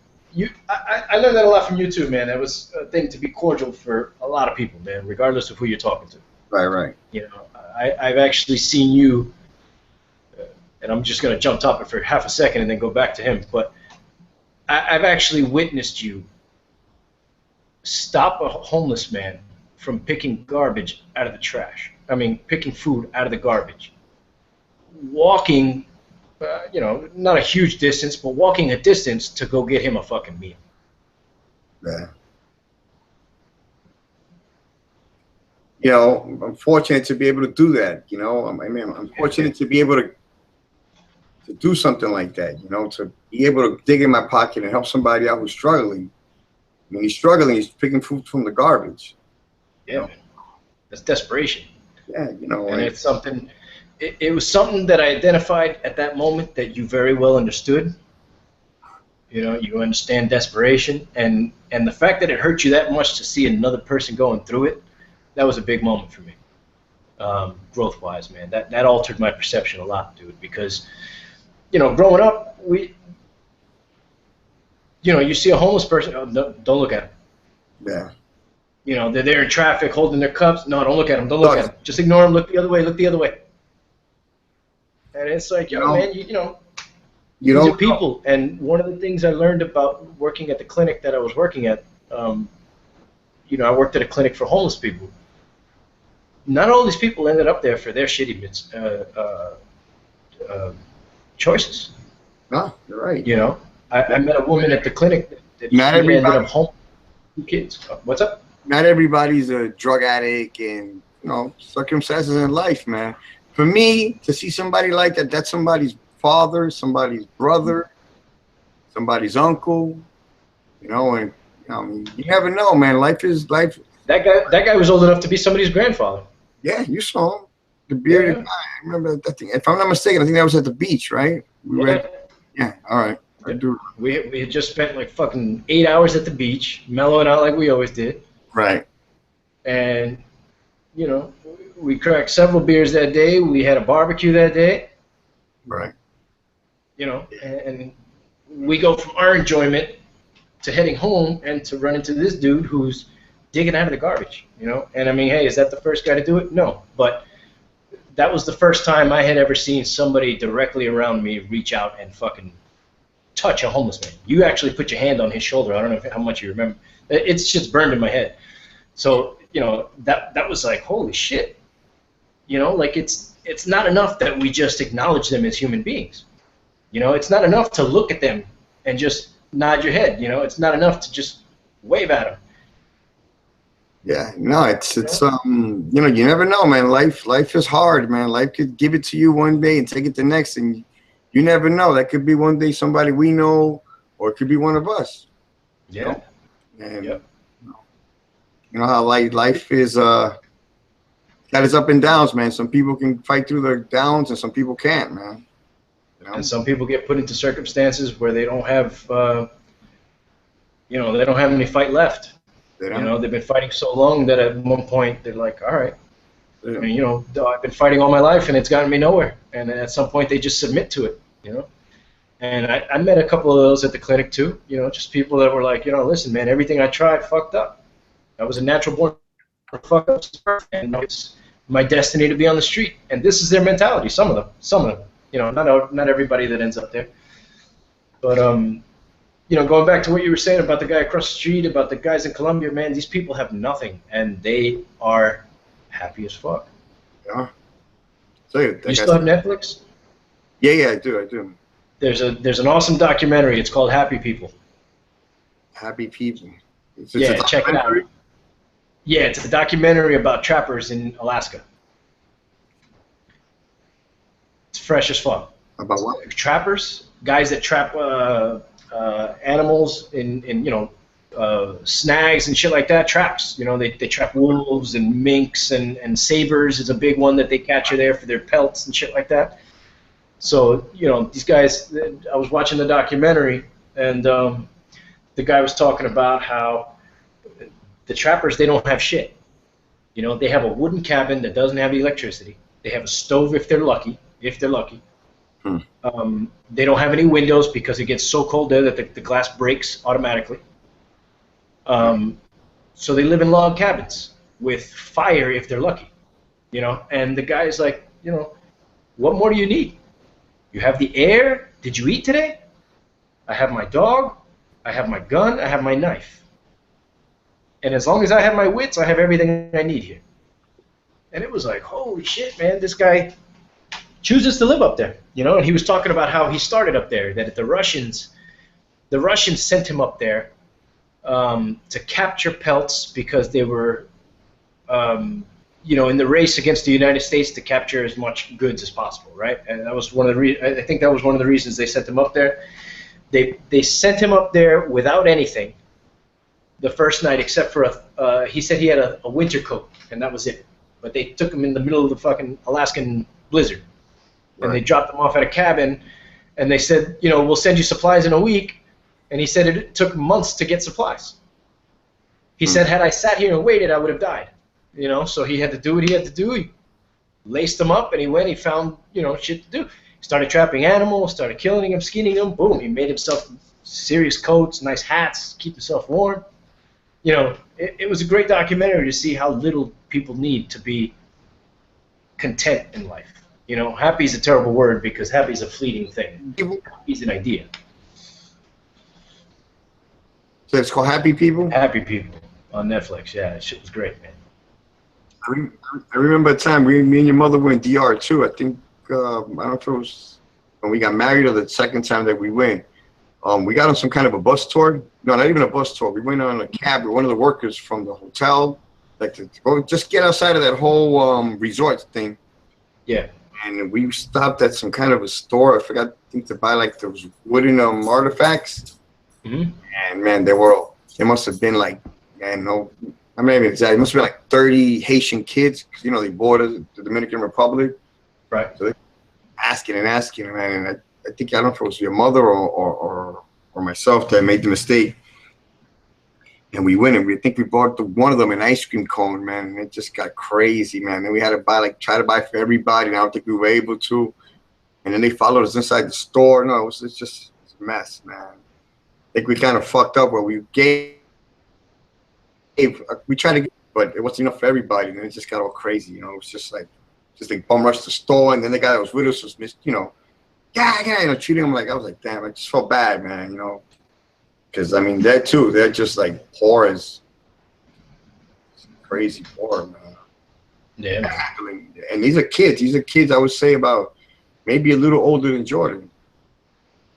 I learned that a lot from you too, man. That was a thing to be cordial for a lot of people, man, regardless of who you're talking to. Right, right. You know, I've actually seen you. And I'm just going to jump topic for half a second and then go back to him. But I've actually witnessed you stop a homeless man from picking garbage out of the trash. I mean, picking food out of the garbage. Walking, you know, not a huge distance, but walking a distance to go get him a fucking meal. Yeah. You know, I'm fortunate to be able to do that. You know, I mean, I'm fortunate to be able to do something like that, you know, to be able to dig in my pocket and help somebody out who's struggling. When he's struggling, he's picking food from the garbage. Yeah, man. That's desperation. Yeah, you know. And it's something, it was something that I identified at that moment that you very well understood. You know, you understand desperation, and the fact that it hurt you that much to see another person going through it, that was a big moment for me. Growth-wise, man. That altered my perception a lot, dude, because you know, growing up, you know, you see a homeless person, oh, no, don't look at them. Yeah. You know, they're there in traffic holding their cups. No, don't look at them. Don't look at them. Just ignore them. Look the other way. Look the other way. And it's like, yo, man, you know, these are people. And one of the things I learned about working at the clinic that I was working at, you know, I worked at a clinic for homeless people. Not all these people ended up there for their shitty choices. No, you're right. You know, I met a woman at the clinic that not everybody ended up home. Kids. What's up? Not everybody's a drug addict, and you know, circumstances in life, man. For me to see somebody like that, that's somebody's father, somebody's brother, somebody's uncle. You know, and you know, I mean, you never know, man. Life is life. That guy was old enough to be somebody's grandfather. Yeah, you saw him. The bearded guy. I remember that thing. If I'm not mistaken, I think that was at the beach, right? Yeah, all right. I do. We had just spent like fucking 8 hours at the beach, mellowing out like we always did. Right. And, you know, we cracked several beers that day. We had a barbecue that day. Right. You know, and we go from our enjoyment to heading home and to run into this dude who's digging out of the garbage, you know? And I mean, hey, is that the first guy to do it? No. But that was the first time I had ever seen somebody directly around me reach out and fucking touch a homeless man. You actually put your hand on his shoulder. I don't know how much you remember. It's just burned in my head. So, you know, that was like, holy shit. You know, like it's not enough that we just acknowledge them as human beings. You know, it's not enough to look at them and just nod your head. You know, it's not enough to just wave at them. Yeah, no, it's you know, you never know, man. Life is hard, man. Life could give it to you one day and take it the next, and you never know. That could be one day somebody we know, or it could be one of us. Yeah. You know? And you know how life is got its up and downs, man. Some people can fight through their downs, and some people can't, man. You know? And some people get put into circumstances where they don't have, you know, they don't have any fight left. You know, they've been fighting so long that at one point they're like, all right, I mean, you know, I've been fighting all my life and it's gotten me nowhere. And at some point they just submit to it, you know. And I met a couple of those at the clinic too, you know, just people that were like, you know, listen, man, everything I tried fucked up. I was a natural born fuck up, and it's my destiny to be on the street. And this is their mentality, some of them, you know, not everybody that ends up there. But, you know, going back to what you were saying about the guy across the street, about the guys in Colombia, man, these people have nothing, and they are happy as fuck. Yeah. So you still have Netflix? Yeah, I do. There's an awesome documentary. It's called Happy People. Happy People. Yeah, check it out. Yeah, it's a documentary about trappers in Alaska. It's fresh as fuck. About what? Trappers, guys that trap animals in snags and shit like that. Traps. They trap wolves and minks and sabers is a big one that they capture there for their pelts and shit like that. So these guys. I was watching the documentary and the guy was talking about how the trappers, they don't have shit. They have a wooden cabin that doesn't have electricity. They have a stove if they're lucky. Hmm. They don't have any windows because it gets so cold there that the glass breaks automatically. So they live in log cabins with fire if they're lucky. And the guy's like, what more do you need? You have the air. Did you eat today? I have my dog. I have my gun. I have my knife. And as long as I have my wits, I have everything I need here. And it was like, holy shit, man, this guy chooses to live up there, And he was talking about how he started up there, that the Russians sent him up there to capture pelts because they were, in the race against the United States to capture as much goods as possible, right? And that was I think that was one of the reasons they sent him up there. They sent him up there without anything the first night, except for he said he had a winter coat, and that was it. But they took him in the middle of the fucking Alaskan blizzard, and they dropped him off at a cabin, and they said, we'll send you supplies in a week, and he said it took months to get supplies. He said, had I sat here and waited, I would have died, so he had to do what he had to do. He laced them up, and he found, shit to do. He started trapping animals, started killing them, skinning them, boom, he made himself serious coats, nice hats, keep himself warm. It was a great documentary to see how little people need to be content in life. Happy is a terrible word because happy is a fleeting thing. Happy is an idea. So it's called Happy People? Happy People on Netflix. Yeah, that shit was great, man. I remember a time me and your mother went DR too. I think, I don't know if it was when we got married or the second time that we went. We got on some kind of a bus tour. No, not even a bus tour. We went on a cab with one of the workers from the hotel, like to go just get outside of that whole resort thing. Yeah. And we stopped at some kind of a store. I forgot, I think, to buy like those wooden artifacts. Mm-hmm. And man, there must have been like, man, no, I'm not even exactly. It must have been like 30 Haitian kids. Cause, they border the Dominican Republic. Right. So they asking, man, and I think, I don't know if it was your mother or myself that made the mistake. And we went and I think we bought one of them an ice cream cone, man. And it just got crazy, man. Then we had to try to buy for everybody. And I don't think we were able to. And then they followed us inside the store. No, it's just a mess, man. I think we kind of fucked up where we we tried to get, but it wasn't enough for everybody. And then it just got all crazy, It was just like bum rushed the store. And then the guy that was with us was, treating him like, I was like, damn, I just felt bad, man, Because, I mean, they're just like poor as crazy poor, man. Yeah. And these are kids, I would say about maybe a little older than Jordan.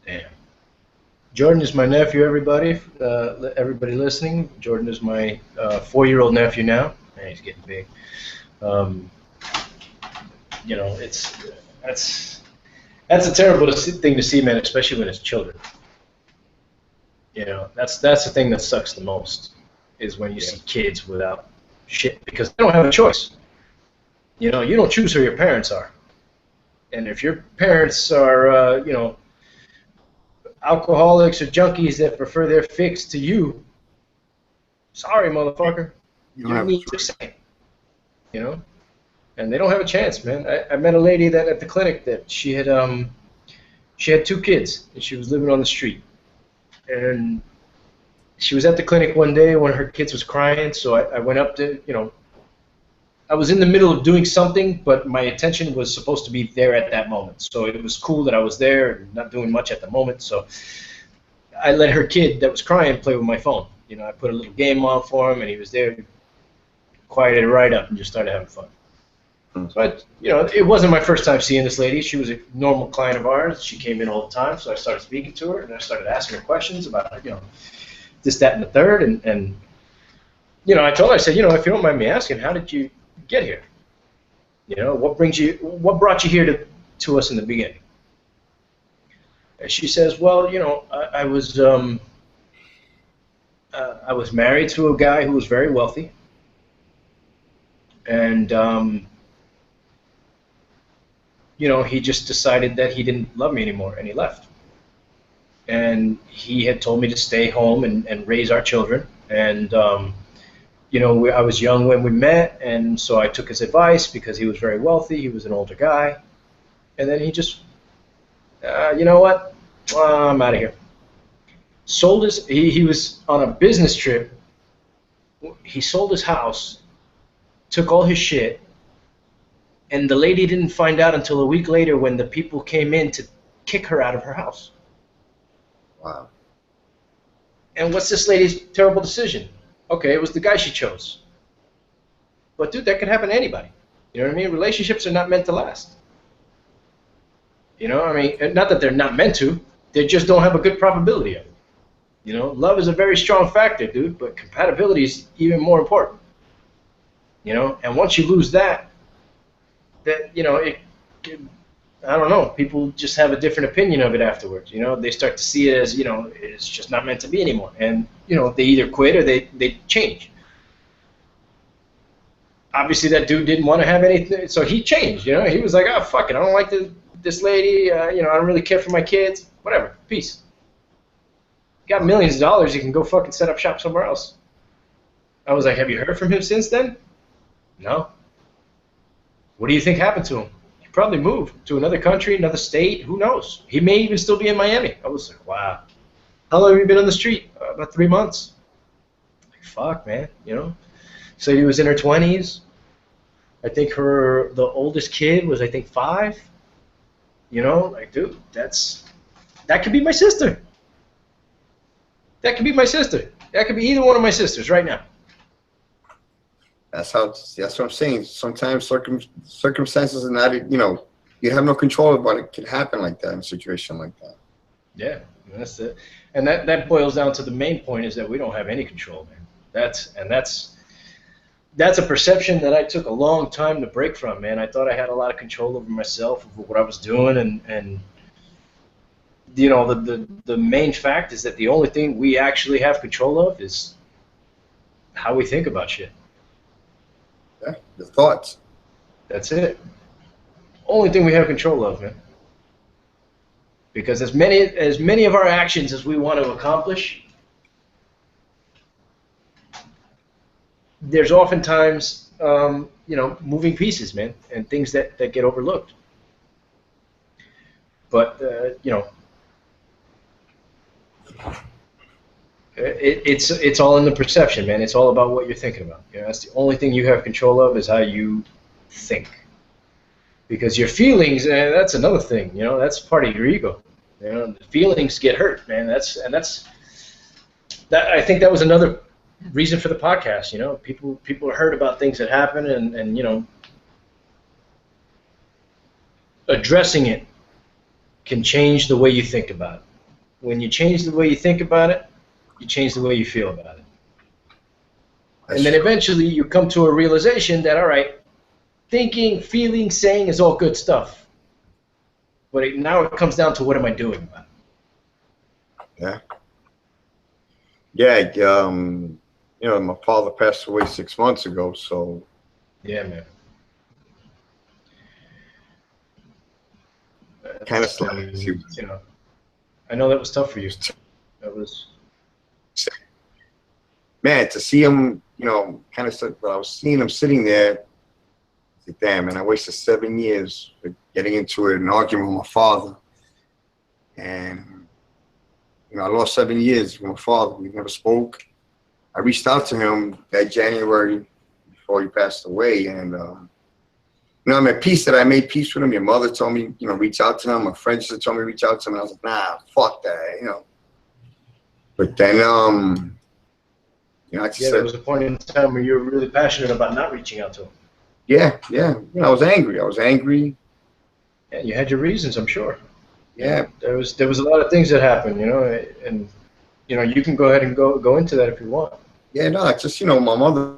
Damn. Jordan is my nephew, everybody. Everybody listening. Jordan is my 4-year-old nephew now. Man, he's getting big. That's a terrible thing to see, man, especially when it's children. That's the thing that sucks the most, is when you see kids without shit, because they don't have a choice. You don't choose who your parents are. And if your parents are, alcoholics or junkies that prefer their fix to you, sorry, motherfucker. You need the same. And they don't have a chance, man. I met a lady that at the clinic that she had 2 kids, and she was living on the street. And she was at the clinic one day, one of her kids was crying, so I went up to, I was in the middle of doing something, but my attention was supposed to be there at that moment. So it was cool that I was there and not doing much at the moment. So I let her kid that was crying play with my phone. I put a little game on for him, and he was there, quieted it right up, and just started having fun. So it wasn't my first time seeing this lady. She was a normal client of ours. She came in all the time, so I started speaking to her, and I started asking her questions about, this, that, and the third, and I told her, I said, if you don't mind me asking, how did you get here? What brought you here to us in the beginning? And she says, well, I was married to a guy who was very wealthy, and he just decided that he didn't love me anymore, and he left. And he had told me to stay home and raise our children, and I was young when we met, and so I took his advice because he was very wealthy. He was an older guy, and then he just, you know what? I'm out of here. Sold his. He was on a business trip. He sold his house, took all his shit, and the lady didn't find out until a week later when the people came in to kick her out of her house. Wow. And what's this lady's terrible decision? Okay, it was the guy she chose. But dude, that could happen to anybody. You know what I mean? Relationships are not meant to last. Not that they're not meant to. They just don't have a good probability of it. Love is a very strong factor, dude, but compatibility is even more important. And once you lose that, I don't know, people just have a different opinion of it afterwards. They start to see it as, it's just not meant to be anymore. And, they either quit or they change. Obviously, that dude didn't want to have anything, so he changed, He was like, oh, fuck it, I don't like this lady, I don't really care for my kids. Whatever, peace. Got millions of dollars, you can go fucking set up shop somewhere else. I was like, have you heard from him since then? No. What do you think happened to him? He probably moved to another country, another state, who knows? He may even still be in Miami. I was like, wow. How long have you been on the street? About 3 months. Like, fuck, man, So he was in her 20s. I think the oldest kid was, 5. Like, dude, that could be my sister. That could be my sister. That could be either one of my sisters right now. That's what I'm saying. Sometimes circumstances are not, you have no control of what it could happen like that in a situation like that. Yeah, that's it. And that boils down to the main point is that we don't have any control, man. That's a perception that I took a long time to break from, man. I thought I had a lot of control over myself, over what I was doing, and the main fact is that the only thing we actually have control of is how we think about shit. Yeah, the thoughts. That's it. Only thing we have control of, man. Because as many of our actions as we want to accomplish, there's oftentimes moving pieces, man, and things that get overlooked. But it's all in the perception, man. It's all about what you're thinking about. That's the only thing you have control of is how you think. Because your feelings, that's another thing. That's part of your ego. The feelings get hurt, man. I think that was another reason for the podcast. People heard about things that happen, and addressing it can change the way you think about it. When you change the way you think about it, you change the way you feel about it. And then eventually you come to a realization that, all right, thinking, feeling, saying is all good stuff. But now it comes down to what am I doing about it? Yeah. Yeah, my father passed away 6 months ago, so. Yeah, man. Kind of slow. I know that was tough for you. That was. Man, to see him, kind of, I was seeing him sitting there. I said, damn, man, I wasted 7 years getting into an argument with my father. And, I lost 7 years with my father. We never spoke. I reached out to him that January before he passed away. And, I'm at peace that I made peace with him. Your mother told me, reach out to him. My friends told me to reach out to him. And I was like, nah, fuck that, But then, I just said, there was a point in time where you were really passionate about not reaching out to him. Yeah. I was angry. Yeah, you had your reasons, I'm sure. Yeah. There was a lot of things that happened, and you can go ahead and go into that if you want. Yeah, no, it's just, my mother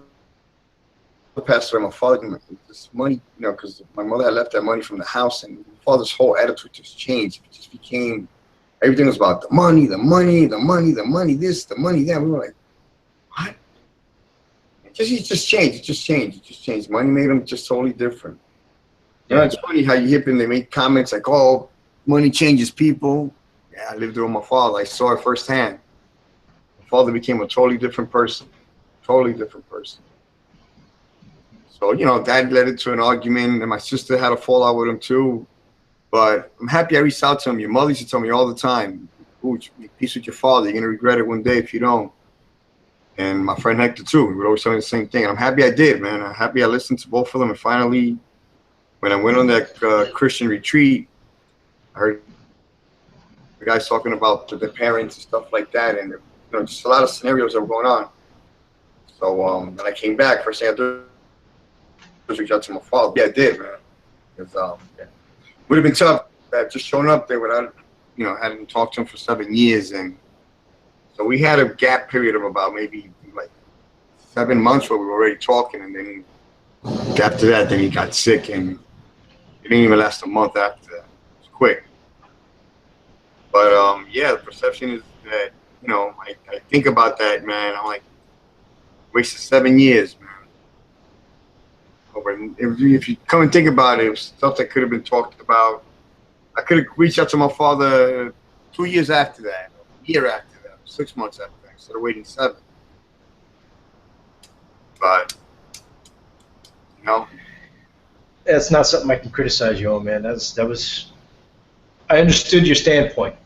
passed away. My father, this money, because my mother had left that money from the house, and my father's whole attitude just changed. It just became, everything was about the money, the money, the money, the money, this, the money, that. We were like, what? It just changed. It just changed. It just changed. Money made him just totally different. Yeah. It's funny how you hear them, they make comments like, oh, money changes people. Yeah, I lived it with my father. I saw it firsthand. My father became a totally different person. Totally different person. So, that led into an argument, and my sister had a fallout with him too. But I'm happy I reached out to him. Your mother used to tell me all the time, Pooch, make peace with your father. You're going to regret it one day if you don't. And my friend Hector too. We would always tell me the same thing. And I'm happy I did, man. I'm happy I listened to both of them. And finally, when I went on that Christian retreat, I heard the guys talking about their parents and stuff like that. And, just a lot of scenarios that were going on. So when I came back, first thing I did was reach out to my father. Yeah, I did, man. Because would have been tough just showing up there without, hadn't talked to him for 7 years. And so we had a gap period of about maybe like 7 months where we were already talking. And then after that, then he got sick, and it didn't even last a month after that. It was quick. But yeah, the perception is that, I think about that, man. I'm like, wasted 7 years, man. If you come and think about it, it was stuff that could have been talked about. I could have reached out to my father 2 years after that, a year after that, 6 months after that, instead of waiting 7. But, That's not something I can criticize you on, man. That was. I understood your standpoint.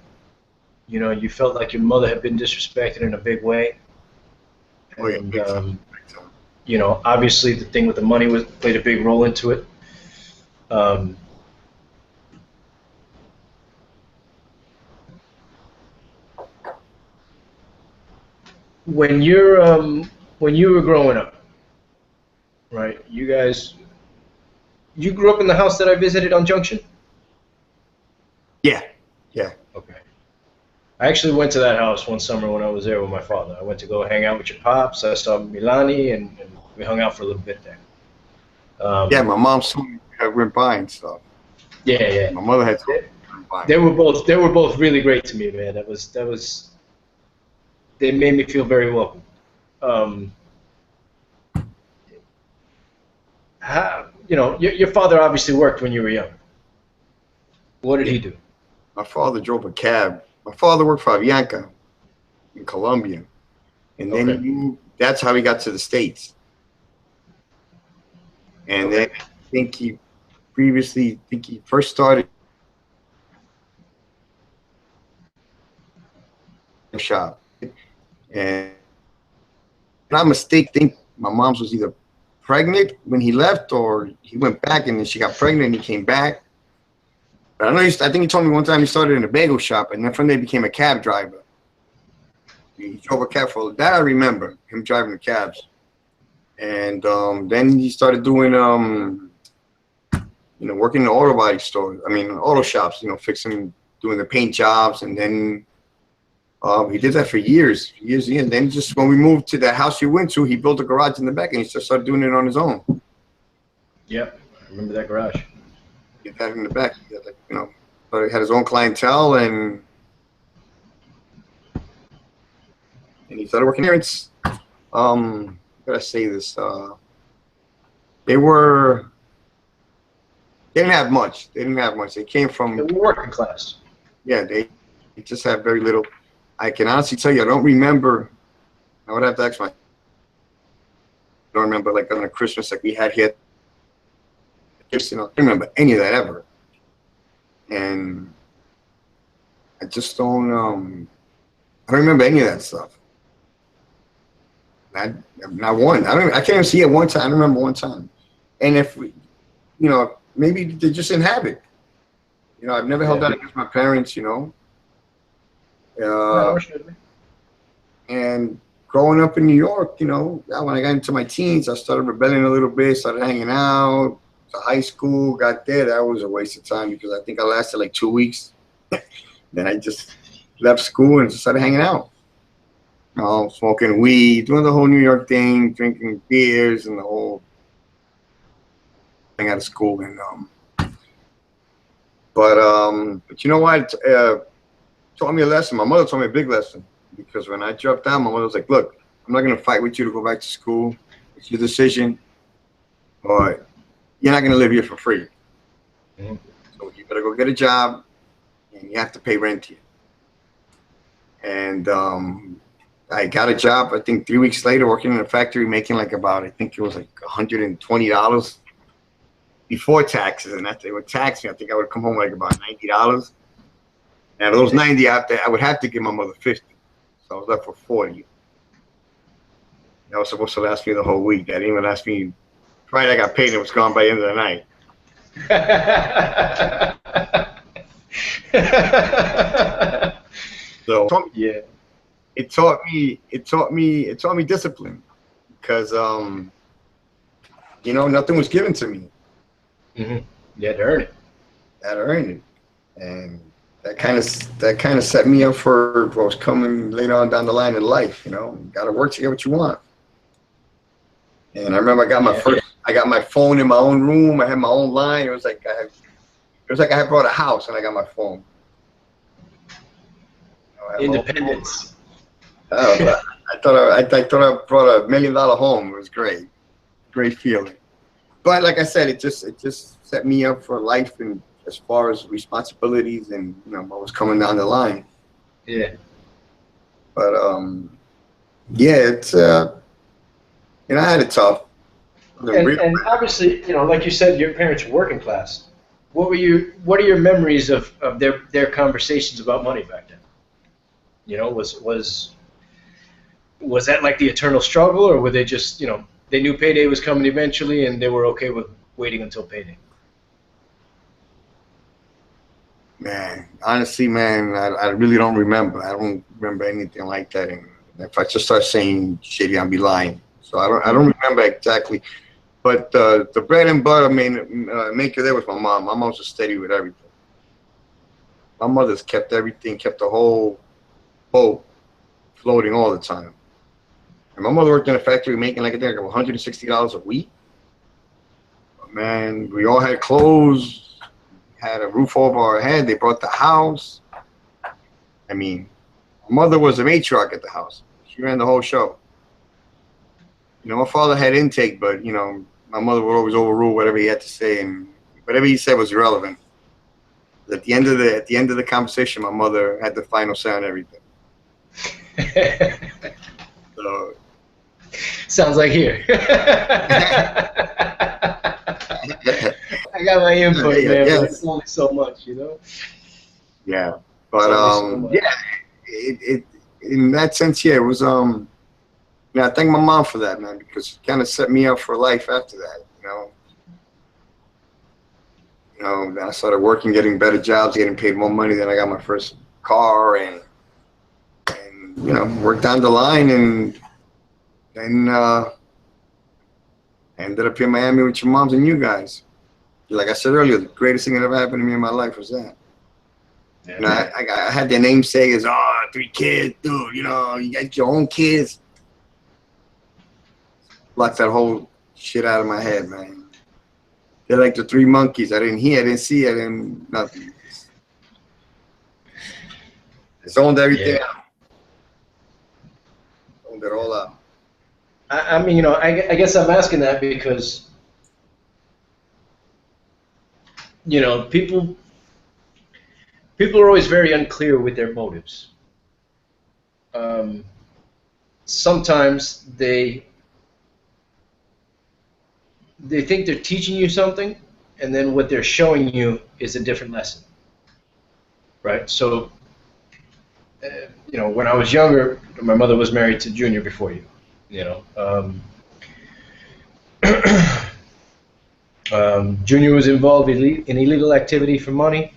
You felt like your mother had been disrespected in a big way. oh yeah, And, big time. Obviously the thing with the money played a big role into it. When you were growing up, right? You grew up in the house that I visited on Junction? Yeah, yeah. Okay. I actually went to that house one summer when I was there with my father. I went to go hang out with your pops. I saw Milani, and we hung out for a little bit there. Yeah, my mom saw me went by and stuff. Yeah, yeah. My mother had told me went by. They were both really great to me, man. That was. They made me feel very welcome. Your father obviously worked when you were young. What did he do? My father drove a cab. My father worked for Avianca in Colombia. And then that's how he got to the States. And then I think he first started a shop. And not mistake, think my mom's was either pregnant when he left, or he went back and then she got pregnant and he came back. But I think he told me one time he started in a bagel shop, and then from there he became a cab driver. He drove a cab for that. I remember him driving the cabs. And then he started doing working in the auto body stores. I mean, auto shops. Fixing, doing the paint jobs, and then he did that for years. And then just when we moved to that house we went to, he built a garage in the back, and he just started doing it on his own. Yep, I remember that garage. He had in the back. He had but he had his own clientele, and he started working here. It's how could I say this? They didn't have much. They came from. They were working class. Yeah, they just had very little. I can honestly tell you, I don't remember. I would have to ask my. I don't remember like on a Christmas like we had here. I don't remember any of that ever. And I just don't. I don't remember any of that stuff. Not one. I can't even see it one time. I don't remember one time. And if we, maybe they just didn't have it. I've never held that against my parents. And growing up in New York, when I got into my teens, I started rebelling a little bit, started hanging out. To high school, got there. That was a waste of time because I think I lasted like 2 weeks. Then I just left school and just started hanging out. you know, smoking weed, doing the whole New York thing, drinking beers and the whole thing out of school. And but you know what? Taught me a lesson. My mother taught me a big lesson, because when I dropped out, my mother was like, "Look, I'm not gonna fight with you to go back to school. It's your decision, but you're not gonna live here for free. Mhm. So you better go get a job, and you have to pay rent here." And I got a job, I think 3 weeks later, working in a factory, making like about, I think it was like $120 before taxes. And after they would tax me, I think I would come home like about $90. And of those 90, I would have to give my mother 50. So I was left with 40. That was supposed to last me the whole week. That didn't even last me. Friday I got paid and it was gone by the end of the night. So yeah, it taught me discipline, because you know, nothing was given to me. hmm you had to earn it. I had to earn it, and that kind of set me up for what was coming later on down the line in life. You know, you got to work to get what you want. And I remember I got my phone in my own room. I had my own line. It was like I had bought a house and I got my phone. You know, Independence. I thought I brought $1 million home. It was great feeling. But like I said, it just set me up for life, and as far as responsibilities and, you know, what was coming down the line. Yeah. But yeah, it's you know, I had it tough. And obviously, you know, like you said, your parents were working class. What are your memories of their conversations about money back then? You know, was that like the eternal struggle, or were they just, you know, they knew payday was coming eventually and they were okay with waiting until payday? Man, honestly, man, I really don't remember. I don't remember anything like that. And if I just start saying shit, I'll be lying. So I don't remember exactly. But the bread and butter maker there was my mom. My mom's was steady with everything. My mother's kept everything, kept the whole boat floating all the time. And my mother worked in a factory making like I think $160 a week. But man, we all had clothes, had a roof over our head. They brought the house. I mean, my mother was a matriarch at the house. She ran the whole show. You know, my father had intake, but, you know, my mother would always overrule whatever he had to say, and whatever he said was irrelevant. At the end of the conversation, my mother had the final say on everything. So, Sounds like here. I got my input, man, but it's only so much, you know. Yeah, but yeah, it in that sense, yeah, it was yeah, I thank my mom for that, man, because it kind of set me up for life after that. Then I started working, getting better jobs, getting paid more money. Then I got my first car, and you know, worked down the line, and then I ended up in Miami with your moms and you guys. Like I said earlier, the greatest thing that ever happened to me in my life was that. Yeah. You know, I had their namesake as, 3 kids, dude. You know, you got your own kids. Blocked that whole shit out of my head, man. They're like the 3 monkeys. I didn't hear, I didn't see, I didn't nothing. It's owned everything out. Owned it all out. I mean, you know, I guess I'm asking that because, you know, people are always very unclear with their motives. Sometimes they think they're teaching you something, and then what they're showing you is a different lesson, right? So, you know, when I was younger, my mother was married to Junior before you, you know. Junior was involved in illegal activity for money.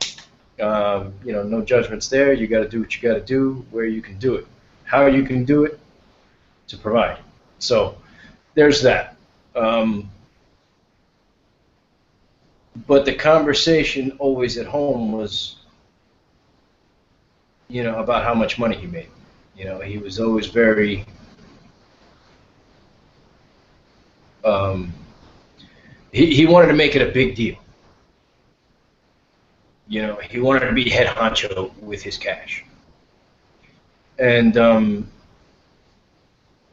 You know, no judgments there. You got to do what you got to do, where you can do it, how you can do it to provide. So there's that. But the conversation always at home was, you know, about how much money he made. You know, he was always very um, he wanted to make it a big deal. You know, he wanted to be head honcho with his cash, and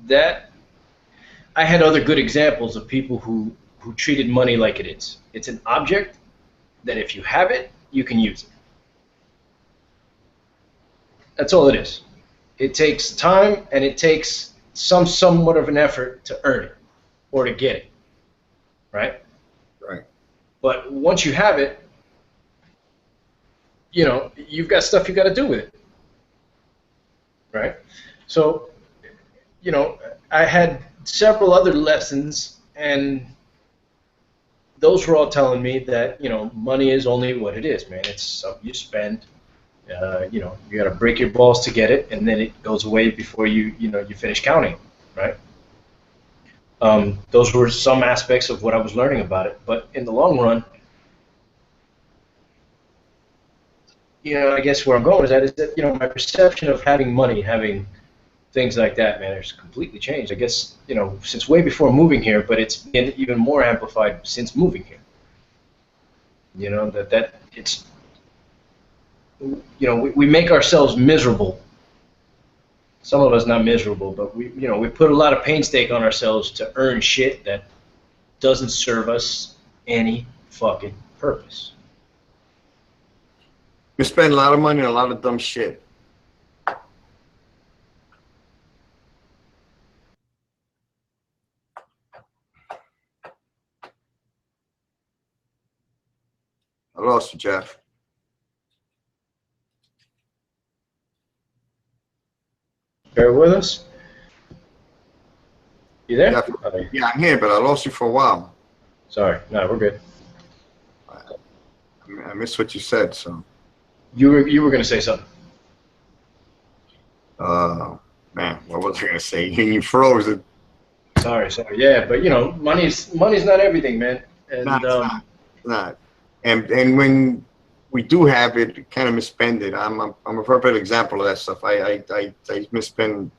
that I had other good examples of people who treated money like it is. It's an object that if you have it, you can use it. That's all it is. It takes time and it takes somewhat of an effort to earn it or to get it, right? Right. But once you have it, you know, you've got stuff you got to do with it, right? So, you know, I had several other lessons, and those were all telling me that, you know, money is only what it is, man. It's something you spend. You know, you got to break your balls to get it, and then it goes away before you know, you finish counting, right? Those were some aspects of what I was learning about it, but in the long run, you know, I guess where I'm going is that, you know, my perception of having money, having things like that, man, it's completely changed. I guess, you know, since way before moving here, but it's been even more amplified since moving here. You know, that it's, you know, we make ourselves miserable. Some of us not miserable, but we, you know, we put a lot of painstake on ourselves to earn shit that doesn't serve us any fucking purpose. We spend a lot of money on a lot of dumb shit. I lost you, Jeff. Bear with us. You there? Jeff, yeah, I'm here, but I lost you for a while. Sorry. No, we're good. I missed what you said, so. You were going to say something. Man, what was I going to say? You froze it. Sorry. Yeah, but you know, money's not everything, man. And It's not. And when we do have it, kind of misspend it. I'm a perfect example of that stuff. I misspend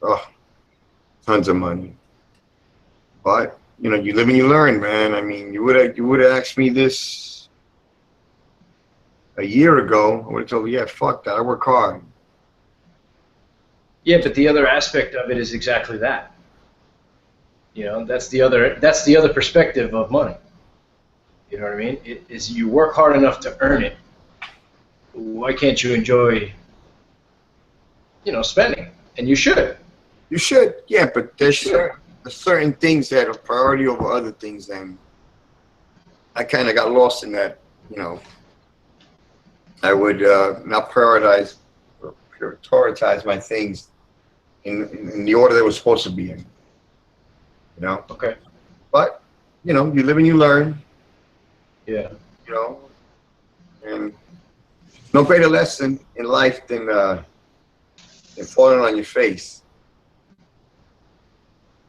tons of money. But you know, you live and you learn, man. I mean, you would have asked me this a year ago. I would have told you, yeah, fuck that. I work hard. yeah, but the other aspect of it is exactly that. You know, that's the other perspective of money. You know what I mean? It is, you work hard enough to earn it. Why can't you enjoy, you know, spending? And you should. You should, yeah, but there's certain things that are priority over other things, and I kind of got lost in that. You know, I would not prioritize or prioritize my things in the order they were supposed to be in. You know. Okay. But you know, you live and you learn. Yeah. You know, and no greater lesson in life than falling on your face.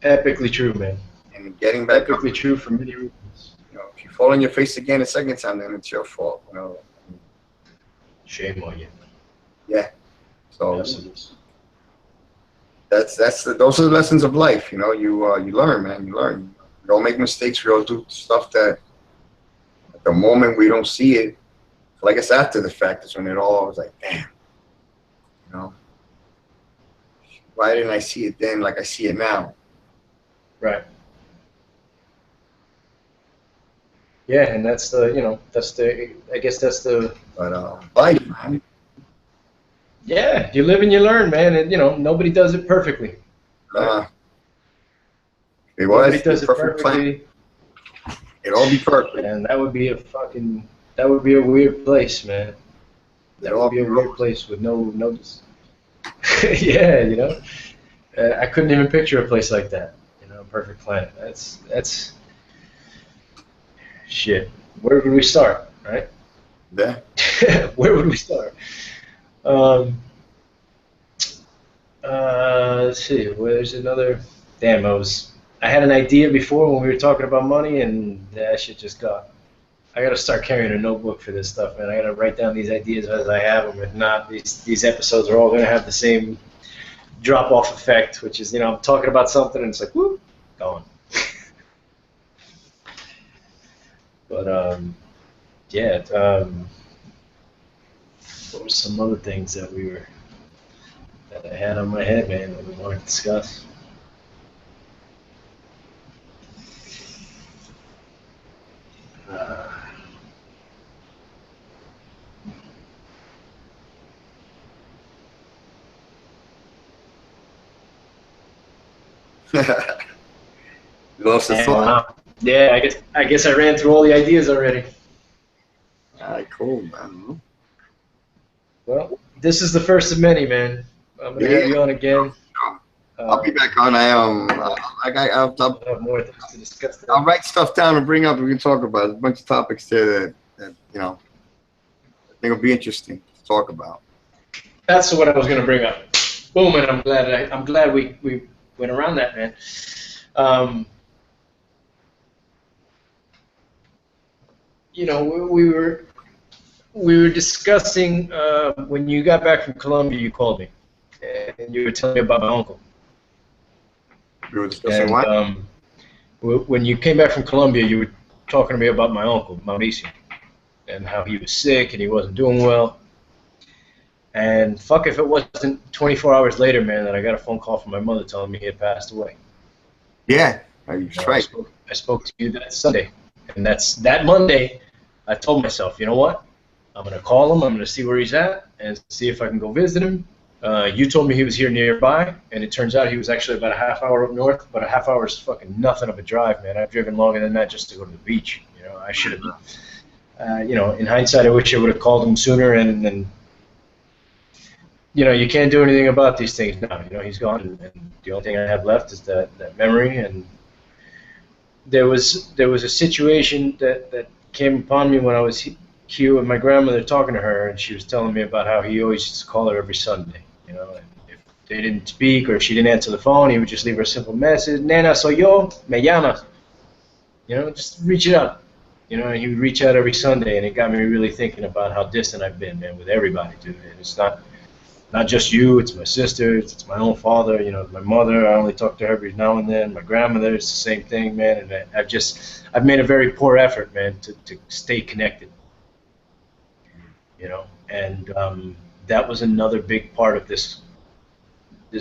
Epically true, man. And getting back Epically up. true for many reasons. You know, if you fall on your face again a second time, then it's your fault. You know. Shame on you. Yeah. So Absolutely. those are the lessons of life. You know, you learn, man. You learn. We all make mistakes. We all do stuff that at the moment we don't see it. So I guess after the fact is when it all was like, damn. You know, why didn't I see it then like I see it now? Right. Yeah, and that's the, you know, I guess that's the. But life, man. Yeah, you live and you learn, man, and you know, nobody does it perfectly. It Nobody was does the it perfect perfectly. plan. It'd all be perfect. And that would be a weird place, man. That would be a weird place with no. Yeah, you know, I couldn't even picture a place like that. You know, a perfect planet. That's shit. Where would we start, right? Yeah. Where would we start? Let's see. Where's another? Damn, I had an idea before when we were talking about money, and that shit just got. I gotta start carrying a notebook for this stuff, man. I gotta write down these ideas as I have them. If not, these episodes are all gonna have the drop-off effect, which is, I'm talking about something and it's like, whoop, gone. But, yeah, what were some other things that that I had on my head, man, that we wanted to discuss? Lost the thought. Wow. Yeah, I guess I ran through all the ideas already. All right, cool, man. Well, this is the first of many, man. I'm gonna have you on again. I'll be back on. I'll have more things to discuss. I'll write stuff down and bring up. We can talk about. There's a bunch of topics there that I think will be interesting to talk about. That's what I was gonna bring up. Boom, and I'm glad we went around that, man. We were discussing when you got back from Colombia. You called me, and you were telling me about my uncle. We were discussing what? When you came back from Colombia, you were talking to me about my uncle, Mauricio, and how he was sick and he wasn't doing well. And fuck if it wasn't 24 hours later, man, that I got a phone call from my mother telling me he had passed away. Yeah, that's right. I spoke to you that Sunday, and that Monday. I told myself, you know what? I'm going to call him. I'm going to see where he's at and see if I can go visit him. You told me he was here nearby, and it turns out he was actually about a half hour up north, but a half hour is fucking nothing of a drive, man. I've driven longer than that just to go to the beach. I should have, in hindsight, I wish I would have called him sooner, and you can't do anything about these things now. He's gone, and the only thing I have left is that memory. And there was a situation that came upon me when I was here with my grandmother talking to her, and she was telling me about how he always used to call her every Sunday. And if they didn't speak or if she didn't answer the phone, he would just leave her a simple message: "Nena, soy yo, me llamas." Just reach it out. And he would reach out every Sunday, and it got me really thinking about how distant I've been, man, with everybody, dude. And it's not just you, it's my sister, it's my own father, my mother, I only talk to her every now and then, my grandmother, it's the same thing, man, and I've made a very poor effort, man, to stay connected, and that was another big part of this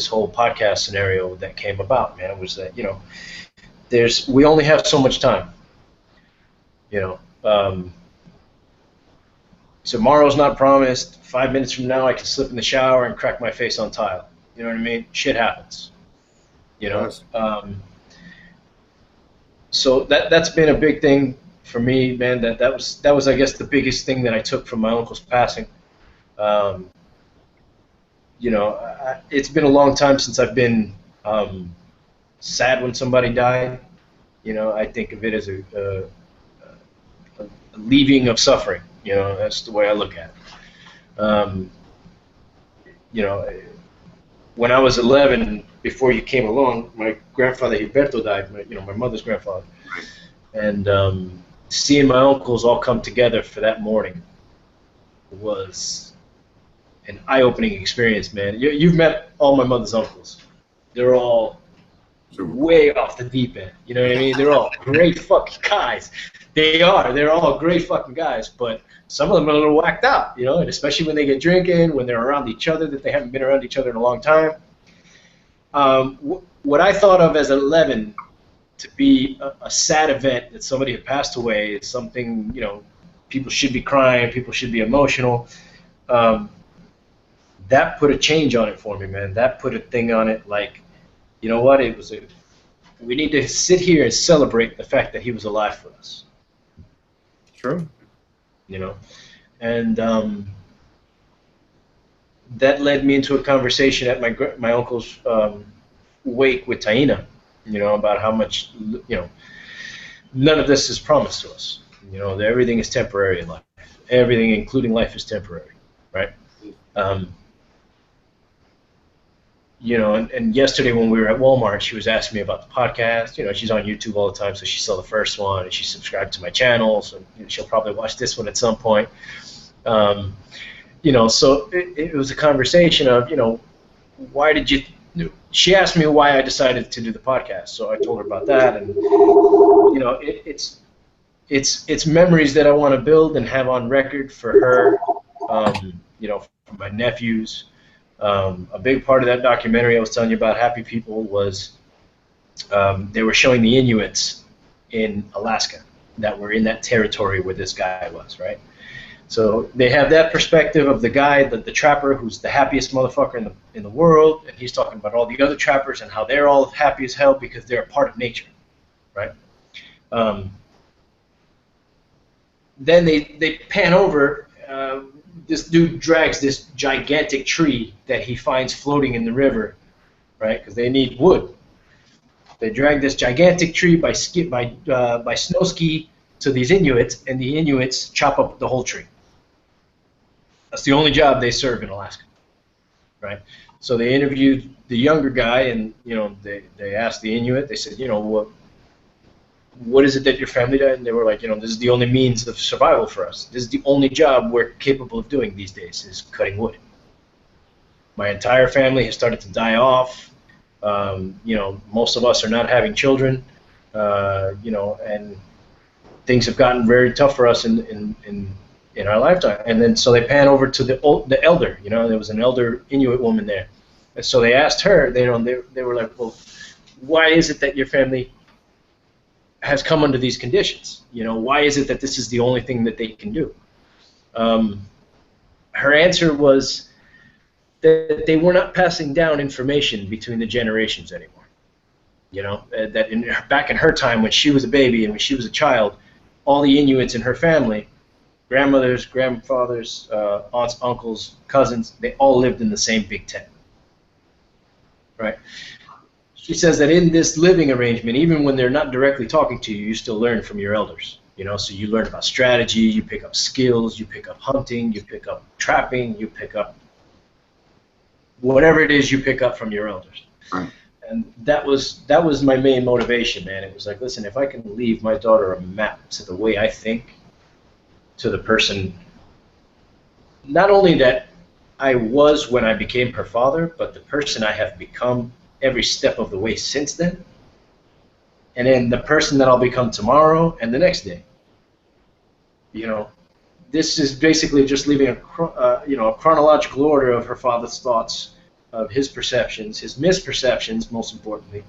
whole podcast scenario that came about, man, was that, we only have so much time, tomorrow's not promised. 5 minutes from now, I can slip in the shower and crack my face on tile. You know what I mean? Shit happens. Yes. So that's been a big thing for me, man. That was I guess the biggest thing that I took from my uncle's passing. It's been a long time since I've been sad when somebody died. I think of it as a leaving of suffering. That's the way I look at it. When I was 11, before you came along, my grandfather Gilberto died. My mother's grandfather, and seeing my uncles all come together for that morning was an eye-opening experience, man. You've met all my mother's uncles. They're all way off the deep end. You know what I mean? They're all great fucking guys. They are. They're all great fucking guys, but some of them are a little whacked out, and especially when they get drinking, when they're around each other, that they haven't been around each other in a long time. What I thought of as 11 to be a sad event that somebody had passed away is something, people should be crying, people should be emotional. That put a change on it for me, man. That put a thing on it like, you know what, we need to sit here and celebrate the fact that he was alive for us. True. And that led me into a conversation at my uncle's wake with Taina, about how much, none of this is promised to us. Everything is temporary in life. Everything, including life, is temporary, right? And yesterday when we were at Walmart, she was asking me about the podcast. She's on YouTube all the time, so she saw the first one, and she subscribed to my channel, so she'll probably watch this one at some point. So it was a conversation of, why did you she asked me why I decided to do the podcast, so I told her about that, and you know, it's memories that I want to build and have on record for her, you know, for my nephews. A big part of that documentary I was telling you about, Happy People, was they were showing the Inuits in Alaska that were in that territory where this guy was, right? So they have that perspective of the guy, the trapper, who's the happiest motherfucker in the world, and he's talking about all the other trappers and how they're all happy as hell because they're a part of nature, right? Then they pan over. This dude drags this gigantic tree that he finds floating in the river, right? Because they need wood. They drag this gigantic tree by snow ski to these Inuits, and the Inuits chop up the whole tree. That's the only job they serve in Alaska, right? So they interviewed the younger guy, and you know they asked the Inuit. They said, you know, what is it that your family does? And they were like, you know, this is the only means of survival for us. This is the only job we're capable of doing these days, is cutting wood. My entire family has started to die off. You know, most of us are not having children. You know, and things have gotten very tough for us in our lifetime. And then so they pan over to the elder. You know, there was an elder Inuit woman there, and so they asked her. They were like, well, why is it that your family has come under these conditions? You know, why is it that this is the only thing that they can do? Her answer was that they were not passing down information between the generations anymore. You know, that back in her time when she was a baby and when she was a child, all the Inuits in her family, grandmothers, grandfathers, aunts, uncles, cousins, they all lived in the same big tent, right? She says that in this living arrangement, even when they're not directly talking to you, you still learn from your elders. You know, so you learn about strategy, you pick up skills, you pick up hunting, you pick up trapping, you pick up whatever it is you pick up from your elders. Right. And that was my main motivation, man. It was like, listen, if I can leave my daughter a map to the way I think, to the person, not only that I was when I became her father, but the person I have become every step of the way since then, and then the person that I'll become tomorrow and the next day. You know, this is basically just leaving a chronological order of her father's thoughts, of his perceptions, his misperceptions, most importantly,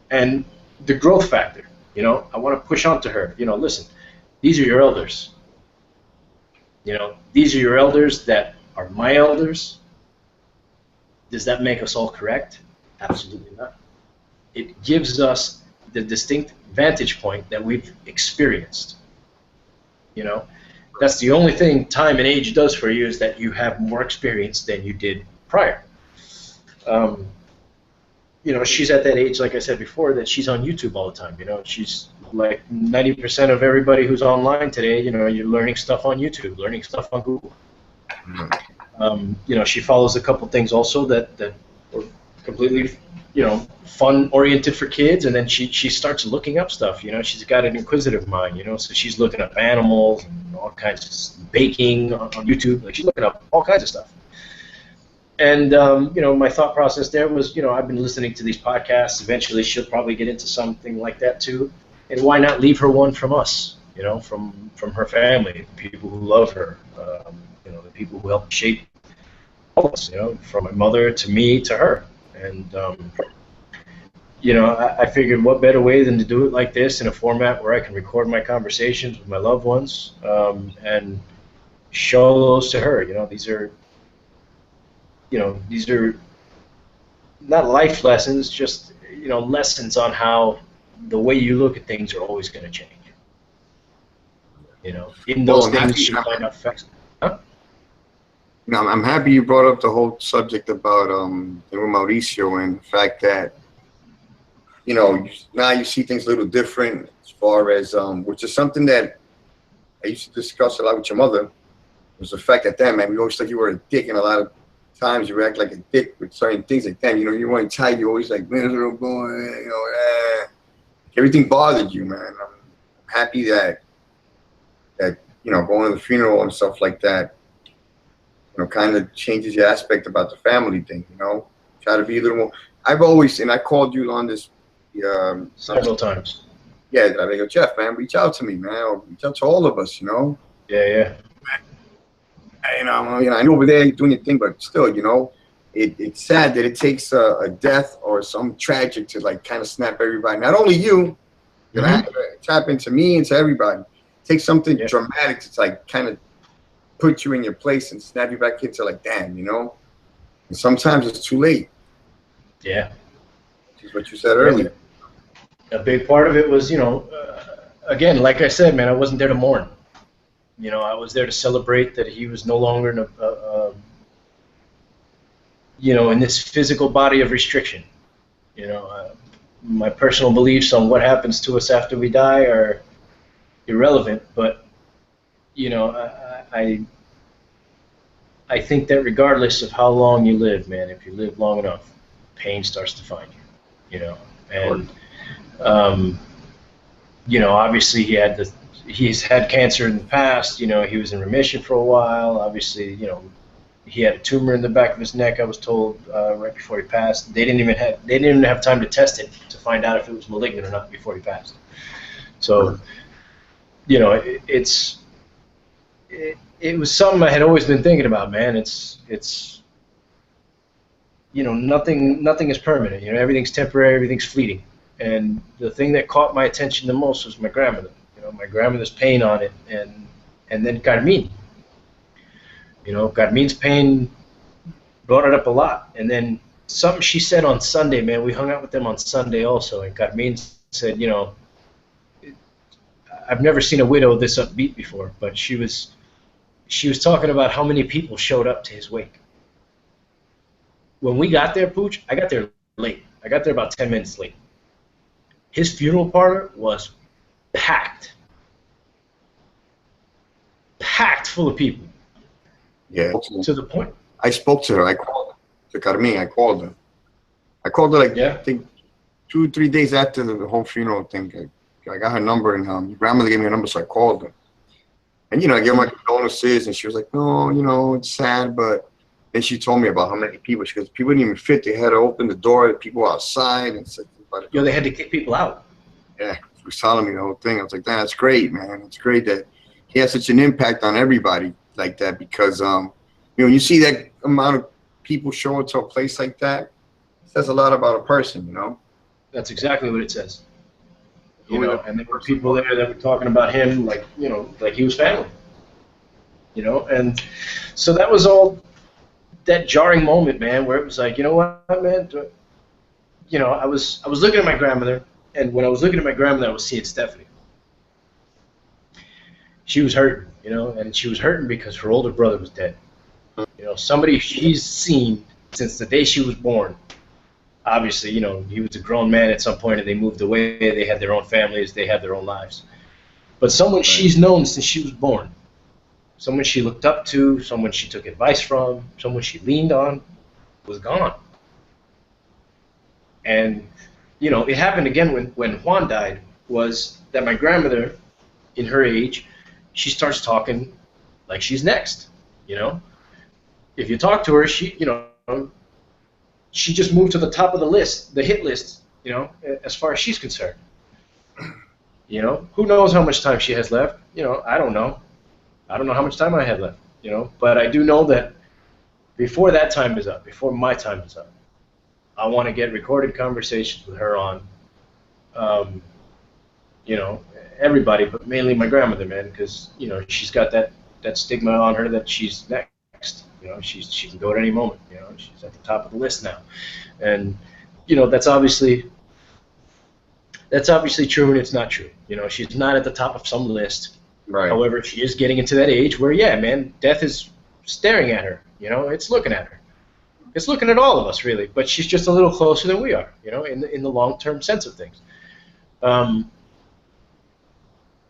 and the growth factor. You know, I want to push on to her. You know, listen, these are your elders. You know, these are your elders that are my elders. Does that make us all correct? Absolutely not. It gives us the distinct vantage point that we've experienced. You know, that's the only thing time and age does for you, is that you have more experience than you did prior. You know, she's at that age, like I said before, that she's on YouTube all the time. You know, she's like 90% of everybody who's online today. You know, you're learning stuff on YouTube, learning stuff on Google. You know, she follows a couple things also that are completely, you know, fun-oriented for kids, and then she starts looking up stuff. You know, she's got an inquisitive mind, you know, so she's looking up animals and all kinds of baking on YouTube. Like, she's looking up all kinds of stuff. And, you know, my thought process there was, you know, I've been listening to these podcasts. Eventually she'll probably get into something like that too. And why not leave her one from us, you know, from her family, the people who love her, you know, the people who helped shape all of us, you know, from my mother to me to her. And, you know, I figured what better way than to do it like this, in a format where I can record my conversations with my loved ones, and show those to her. You know, these are not life lessons, just, you know, lessons on how the way you look at things are always going to change. You know, in those things she might not affect. Huh? No, I'm happy you brought up the whole subject about Mauricio, and the fact that, you know, now you see things a little different, as far as which is something that I used to discuss a lot with your mother. Was the fact that, damn, man, we always thought you were a dick, and a lot of times you act like a dick with certain things. Like, damn, you know, you weren't tight, you always like miserable, you know, everything bothered you, man. I'm happy that you know, going to the funeral and stuff like that, you know, kind of changes your aspect about the family thing, you know. Try to be a little more. I've always, and I called you on this several times. Yeah, I go, Jeff, man, reach out to me, man. Or reach out to all of us, you know. Yeah. I know over there you're doing your thing, but still, you know, it's sad that it takes a death or some tragic to like kind of snap everybody. Not only you, you know, it's happened to me and to everybody. It takes something dramatic to like kind of put you in your place and snap you back into like, damn, you know. And sometimes it's too late. Yeah. Which is what you said earlier. A big part of it was, you know, again, like I said, man, I wasn't there to mourn. You know, I was there to celebrate that he was no longer in in this physical body of restriction. You know, my personal beliefs on what happens to us after we die are irrelevant, but, you know, I think that regardless of how long you live, man, if you live long enough, pain starts to find you, you know, and, you know, obviously he's had cancer in the past, you know, he was in remission for a while, obviously, you know, he had a tumor in the back of his neck, I was told, right before he passed. They didn't even have time to test it to find out if it was malignant or not before he passed. So, you know, it was something I had always been thinking about, man. It's you know, nothing is permanent. You know, everything's temporary, everything's fleeting. And the thing that caught my attention the most was my grandmother. You know, my grandmother's pain on it, and then Carmine. You know, Carmine's pain brought it up a lot. And then something she said on Sunday, man. We hung out with them on Sunday also, and Carmine said, you know, I've never seen a widow this upbeat before, but she was talking about how many people showed up to his wake. When we got there, Pooch, I got there late. I got there about 10 minutes late. His funeral parlor was packed full of people. Yeah. To the point. I spoke to her. I called her. To Carmine, I called her. I called her like, I think 2 or 3 days after the whole funeral thing. I got her number, and your grandmother gave me a number, so I called her. And, you know, I gave her my condolences, and she was like, no, you know, it's sad, but then she told me about how many people. She goes, people didn't even fit. They had to open the door, people were outside. And said, yo, they had to kick people out. Yeah, she was telling me the whole thing. I was like, that's great, man. It's great that he has such an impact on everybody like that, because, you know, when you see that amount of people show up to a place like that, it says a lot about a person, you know? That's exactly what it says. You know, and there were people there that were talking about him like, you know, like he was family. You know, and so that was all that jarring moment, man, where it was like, you know what, man? You know, I was looking at my grandmother, and when I was looking at my grandmother, I was seeing Stephanie. She was hurting, you know, and she was hurting because her older brother was dead. You know, somebody she's seen since the day she was born. Obviously, you know, he was a grown man at some point, and they moved away. They had their own families. They had their own lives. But someone she's known since she was born, someone she looked up to, someone she took advice from, someone she leaned on, was gone. And, you know, it happened again when Juan died, was that my grandmother, in her age, she starts talking like she's next, you know? If you talk to her, she, you know, she just moved to the top of the list, the hit list, you know, as far as she's concerned. You know, who knows how much time she has left? You know, I don't know. I don't know how much time I have left, you know, but I do know that before that time is up, before my time is up, I want to get recorded conversations with her on, you know, everybody, but mainly my grandmother, man, because, you know, she's got that stigma on her that she's next. You know, she can go at any moment. You know, she's at the top of the list now, and you know that's obviously true, and it's not true. You know, she's not at the top of some list. Right. However, she is getting into that age where, yeah, man, death is staring at her. You know, it's looking at her. It's looking at all of us, really. But she's just a little closer than we are. You know, in the long-term sense of things. I'm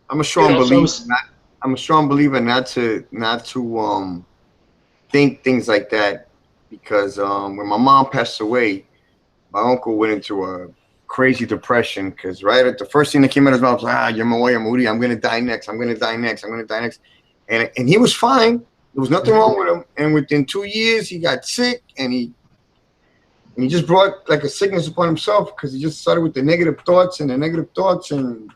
a strong believer. I'm a strong believer not to think things like that, because when my mom passed away, my uncle went into a crazy depression, because right at the first thing that came out of his mouth was, you're my way, Moody, I'm gonna die next, I'm gonna die next, I'm gonna die next. And he was fine. There was nothing wrong with him. And within 2 years he got sick, and he And he just brought like a sickness upon himself because he just started with the negative thoughts and the negative thoughts and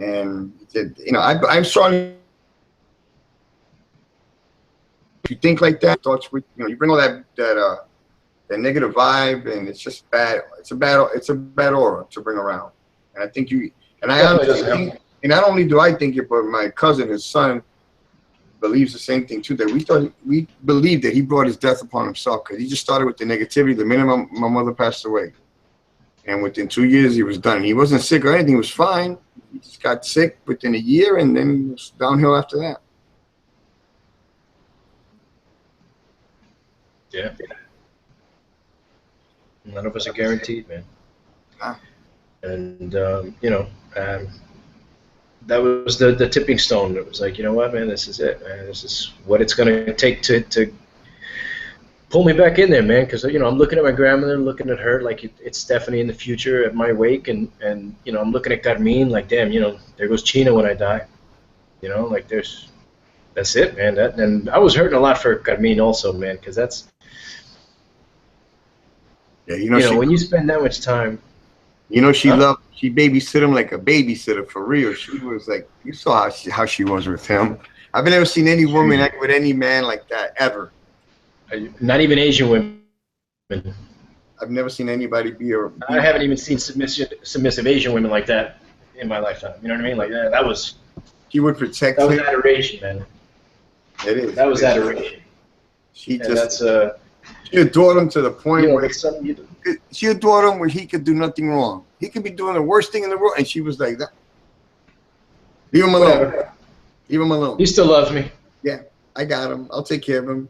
you know, I'm sorry if you think like that. Thoughts with, you know, you bring all that negative vibe, and it's just bad. It's a bad aura to bring around. And I think you and I honestly think, and not only do I think it, but my cousin, his son, believes the same thing too. That we believe that he brought his death upon himself because he just started with the negativity the minute my mother passed away, and within 2 years he was done. He wasn't sick or anything; he was fine. He just got sick within a year, and then it was downhill after that. Yeah. None of us are guaranteed, man. And you know, that was the tipping stone. It was like, you know what, man, this is it, man. This is what it's gonna take to pull me back in there, man. Because you know, I'm looking at my grandmother, looking at her like it's Stephanie in the future at my wake, and you know, I'm looking at Carmine like, damn, you know, there goes Chino when I die. You know, like that's it, man. And I was hurting a lot for Carmine also, man, because that's. Yeah, you know, when you spend that much time. You know, she babysit him like a babysitter for real. She was like, you saw how she was with him. I've never seen any woman act with any man like that ever. Not even Asian women. I've never seen anybody I haven't even seen submissive Asian women like that in my lifetime. You know what I mean? Like that was. She would protect. That was adoration, man. It is. That was adoration. She She adored him to the point where she adored him where he could do nothing wrong. He could be doing the worst thing in the world, and she was like that. Leave him alone. Whatever. Leave him alone. He still loves me. Yeah, I got him. I'll take care of him.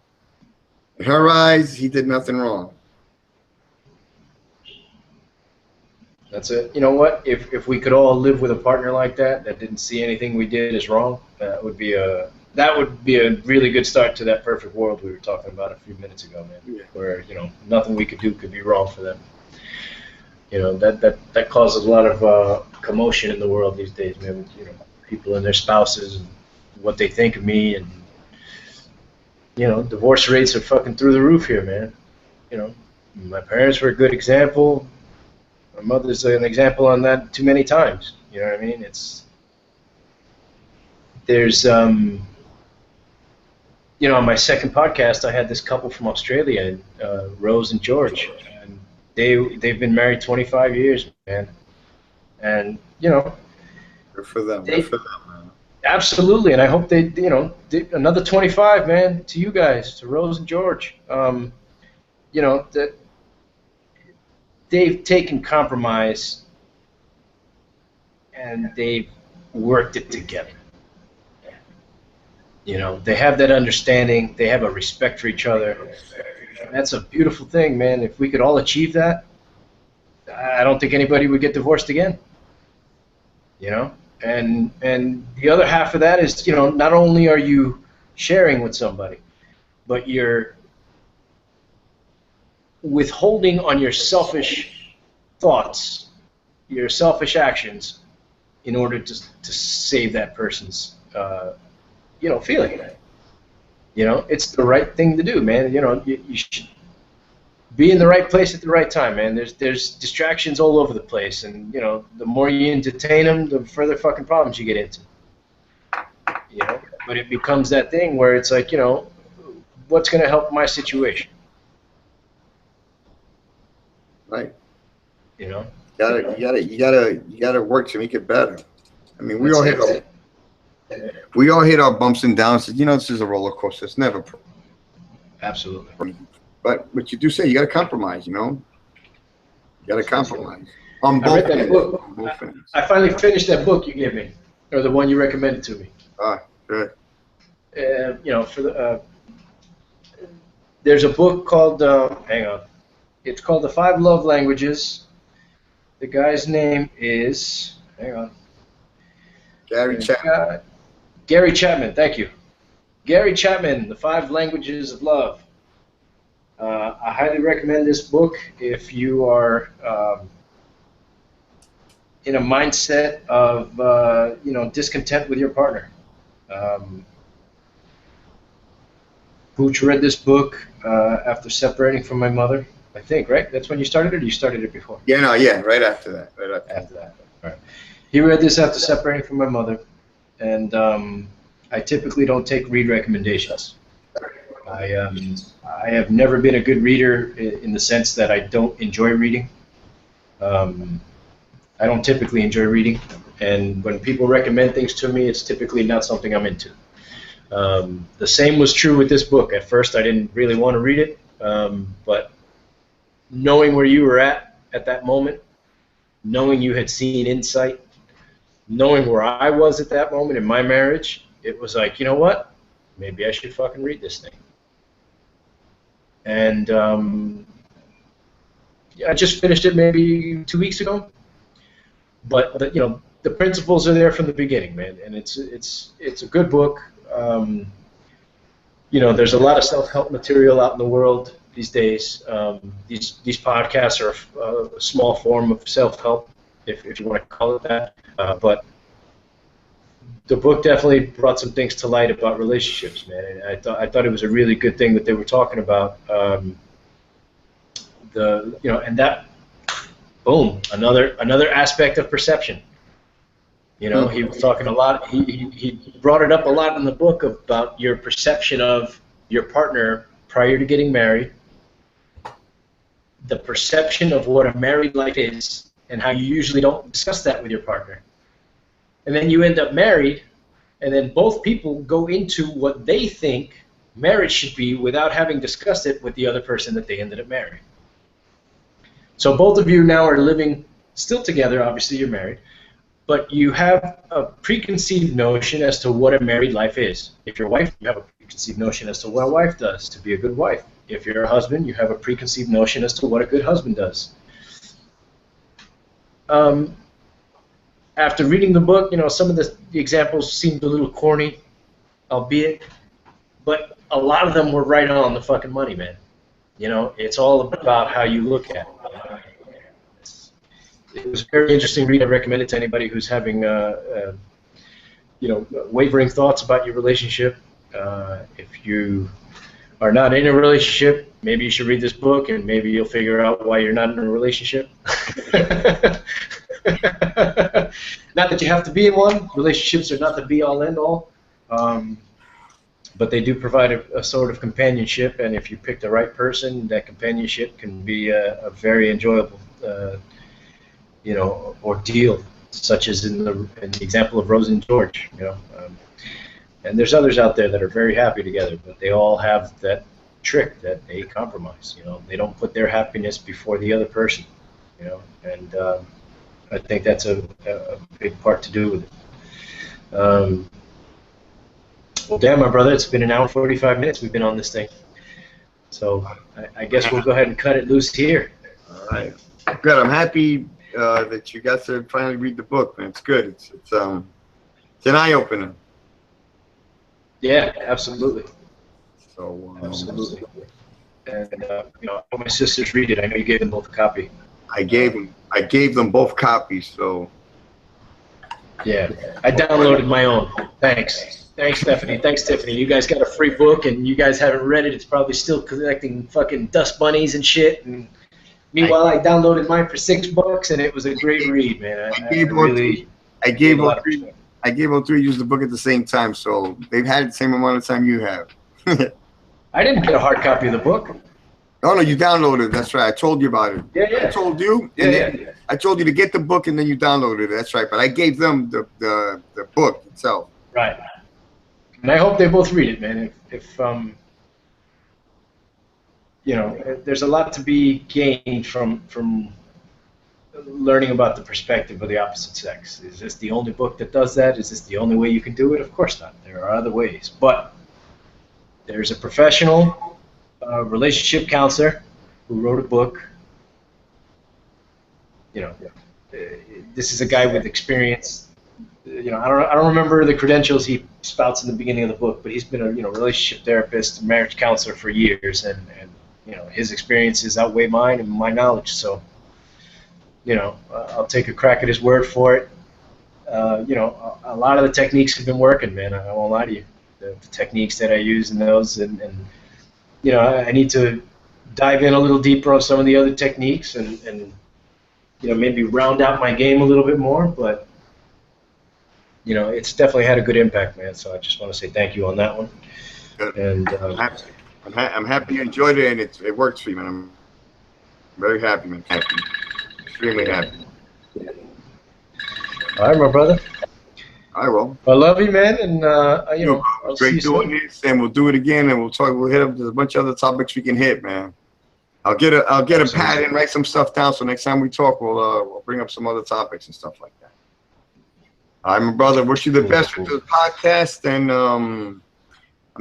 In her eyes, he did nothing wrong. That's it. You know what? If we could all live with a partner like that didn't see anything we did as wrong, that would be a really good start to that perfect world we were talking about a few minutes ago, man. Yeah. Where, you know, nothing we could do could be wrong for them. You know, that causes a lot of commotion in the world these days, man. With, you know, people and their spouses and what they think of me, and you know, divorce rates are fucking through the roof here, man. You know, my parents were a good example. My mother's an example on that too many times. You know what I mean? There's you know, on my second podcast, I had this couple from Australia, Rose and George, and they've been married 25 years, man. And you know, good for them. Good for them, man. Absolutely, and I hope they, you know, another 25, man, to you guys, to Rose and George. You know, that they've taken compromise and they've worked it together. You know, they have that understanding. They have a respect for each other. And that's a beautiful thing, man. If we could all achieve that, I don't think anybody would get divorced again. You know, and the other half of that is, you know, not only are you sharing with somebody, but you're withholding on your selfish thoughts, your selfish actions, in order to save that person's you know, feeling. You know, it's the right thing to do, man. You know, you should be in the right place at the right time, man. There's distractions all over the place, and you know, the more you entertain them, the further fucking problems you get into. You know, but it becomes that thing where it's like, you know, what's going to help my situation? Right. You know. You gotta work to make it better. I mean, we all hit our bumps and downs. You know, this is a roller coaster. It's never. Absolutely. But you do say you got to compromise. You know, you got to compromise on both. I read that book. I finally finished that book you gave me, or the one you recommended to me. Good. You know, there's a book called. Hang on. It's called The 5 Love Languages. The guy's name is. Hang on. Gary Chapman. Gary Chapman, thank you. Gary Chapman, The 5 Languages of Love. I highly recommend this book if you are in a mindset of you know, discontent with your partner. Puche read this book after separating from my mother. I think, right? That's when you started it, or you started it before? Yeah, no, yeah, right after that. Right After that. All right. He read this after separating from my mother, and I typically don't take read recommendations. I have never been a good reader in the sense that I don't enjoy reading. Um, I don't typically enjoy reading, and when people recommend things to me, it's typically not something I'm into. The same was true with this book. At first, I didn't really want to read it, but knowing where you were at that moment, knowing you had seen insight, knowing where I was at that moment in my marriage, it was like, you know what? Maybe I should fucking read this thing. And yeah, I just finished it maybe 2 weeks ago. But the principles are there from the beginning, man, and it's a good book. There's a lot of self-help material out in the world these days. These podcasts are a small form of self-help, if you want to call it that. But the book definitely brought some things to light about relationships, man. And I thought it was a really good thing that they were talking about. And that, boom, another aspect of perception. He was talking a lot. He brought it up a lot in the book about your perception of your partner prior to getting married, the perception of what a married life is, and how you usually don't discuss that with your partner. And then you end up married, and then both people go into what they think marriage should be without having discussed it with the other person that they ended up marrying. So both of you now are living still together. Obviously, you're married. But you have a preconceived notion as to what a married life is. If you're a wife, you have a preconceived notion as to what a wife does to be a good wife. If you're a husband, you have a preconceived notion as to what a good husband does. After reading the book, some of the examples seemed a little corny, albeit, but a lot of them were right on the fucking money, man. It's all about how you look at it. It was a very interesting read. I recommend it to anybody who's having, wavering thoughts about your relationship. If you are not in a relationship, maybe you should read this book, and maybe you'll figure out why you're not in a relationship. Not that you have to be in one. Relationships are not the be-all, end-all. But they do provide a sort of companionship, and if you pick the right person, that companionship can be a very enjoyable ordeal, such as in the example of Rose and George, and there's others out there that are very happy together, but they all have that trick that they compromise. They don't put their happiness before the other person, and I think that's a big part to do with it. Well, damn, my brother, it's been an hour and 45 minutes we've been on this thing, so I guess we'll go ahead and cut it loose here. All right. Good. I'm happy that you got to finally read the book, man. It's good. It's an eye opener. Yeah, absolutely. So absolutely. And my sisters read it. I know you gave them both a copy. I gave them both copies. So yeah, I downloaded my own. Thanks, Stephanie. Thanks, Tiffany. You guys got a free book, and you guys haven't read it. It's probably still collecting fucking dust bunnies and shit. And meanwhile, I downloaded mine for $6, and it was a great read, man. I gave all three use the book at the same time, so they've had the same amount of time you have. I didn't get a hard copy of the book. No, you downloaded it. That's right. I told you about it. Yeah. I told you. Yeah. I told you to get the book, and then you downloaded it. That's right. But I gave them the book itself. Right. And I hope they both read it, man. If there's a lot to be gained from learning about the perspective of the opposite sex. Is this the only book that does that? Is this the only way you can do it? Of course not. There are other ways. But there's a professional relationship counselor who wrote a book. This is a guy with experience. I don't remember the credentials he spouts in the beginning of the book, but he's been a relationship therapist, marriage counselor for years, and his experiences outweigh mine and my knowledge. So I'll take a crack at his word for it. A lot of the techniques have been working, man. I won't lie to you. The techniques that I use in those, and I need to dive in a little deeper on some of the other techniques and maybe round out my game a little bit more. But it's definitely had a good impact, man. So I just want to say thank you on that one. Good. And I'm happy you enjoyed it, and it works for you, man. I'm very happy, man. Happy. Extremely happy. All right, my brother. I will. I love you, man, and I'll see you great doing soon. this, and we'll do it again, and we'll talk. We'll hit up. There's a bunch of other topics we can hit, man. I'll get a pad and write some stuff down, so next time we talk, we'll bring up some other topics and stuff like that. All right, my brother. Wish you the best with the podcast, and I'm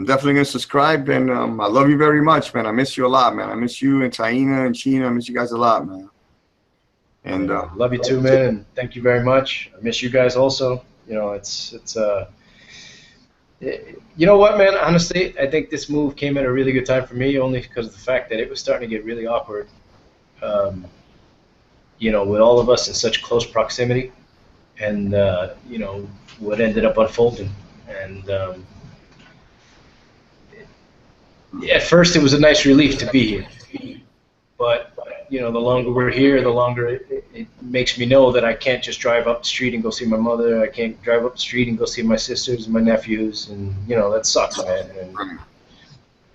definitely gonna subscribe. And I love you very much, man. I miss you a lot, man. I miss you and Taina and Sheena. I miss you guys a lot, man. And love you too, man, and thank you very much. I miss you guys also. It's you know what, man, honestly, I think this move came at a really good time for me, only because of the fact that it was starting to get really awkward, with all of us in such close proximity, and what ended up unfolding. And at first it was a nice relief to be here, but the longer we're here, the longer it makes me know that I can't just drive up the street and go see my mother. I can't drive up the street and go see my sisters and my nephews, and that sucks, man. And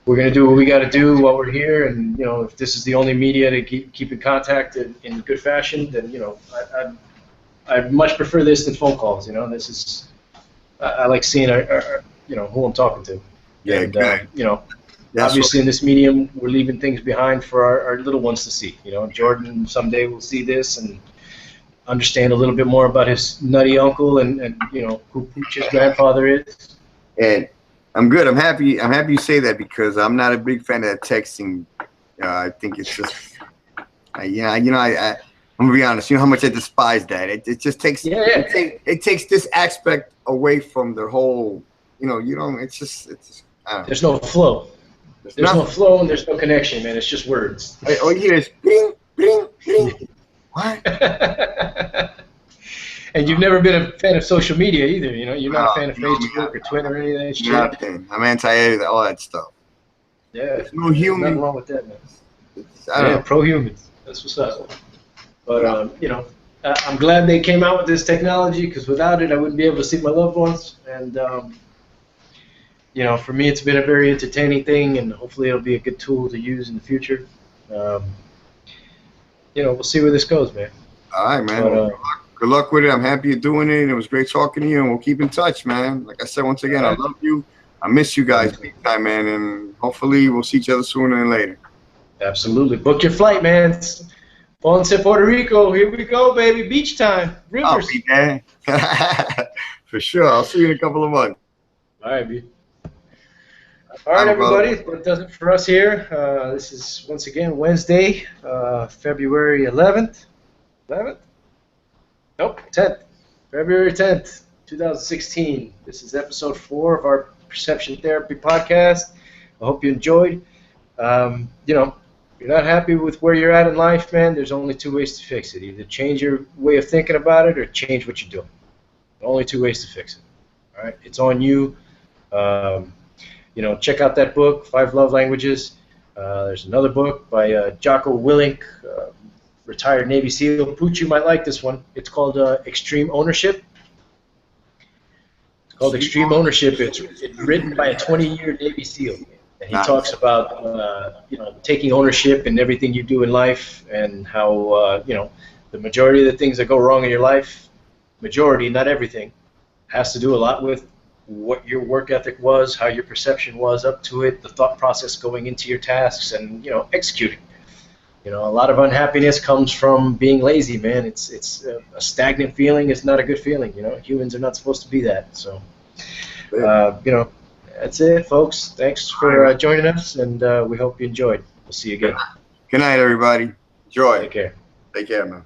we're gonna do what we got to do while we're here, and if this is the only media to keep in contact in good fashion, then I'd much prefer this than phone calls. This is I like seeing who I'm talking to. Yeah, and, obviously, in this medium, we're leaving things behind for our little ones to see. Jordan someday will see this and understand a little bit more about his nutty uncle and who Puche's grandfather is. And I'm good. I'm happy you say that, because I'm not a big fan of that texting. I think it's just, I'm gonna be honest. You know how much I despise that. It just takes it takes this aspect away from the whole. It's just I don't know. There's no flow. There's no flow and there's no connection, man. It's just words. All you hear is bing, bing, bing. What? And you've never been a fan of social media either. You're not a fan of Facebook or Twitter or any of that shit. Nothing. I'm anti all that stuff. Yeah. There's no human. Nothing wrong with that, man. Pro-humans. That's what's up. But I'm glad they came out with this technology, because without it, I wouldn't be able to see my loved ones. And for me, it's been a very entertaining thing, and hopefully it'll be a good tool to use in the future. We'll see where this goes, man. All right, man. But, good luck with it. I'm happy you're doing it. It was great talking to you, and we'll keep in touch, man. Like I said, once again, I love you. I miss you guys big time, man, and hopefully we'll see each other sooner than later. Absolutely. Book your flight, man. Ponce, Puerto Rico. Here we go, baby. Beach time. Rivers. I'll be there. For sure. I'll see you in a couple of months. All right, B. All right, everybody. That does it for us here. This is, once again, Wednesday, February 11th. 11th? Nope, 10th. February 10th, 2016. This is episode 4 of our Perception Therapy podcast. I hope you enjoyed. If you're not happy with where you're at in life, man, there's only 2 ways to fix it. Either change your way of thinking about it or change what you're doing. Only 2 ways to fix it. All right? It's on you. Check out that book, 5 Love Languages. There's another book by Jocko Willink, retired Navy SEAL. Puche, you might like this one. It's called Extreme Ownership. It's called Extreme Ownership. It's written by a 20-year Navy SEAL. And he talks about, taking ownership in everything you do in life, and how, the majority of the things that go wrong in your life, majority, not everything, has to do a lot with what your work ethic was, how your perception was up to it, the thought process going into your tasks, and executing. A lot of unhappiness comes from being lazy, man. It's a stagnant feeling. It's not a good feeling. Humans are not supposed to be that. So, that's it, folks. Thanks for joining us, and we hope you enjoyed. We'll see you again. Good night, everybody. Enjoy. Take care. Take care, man.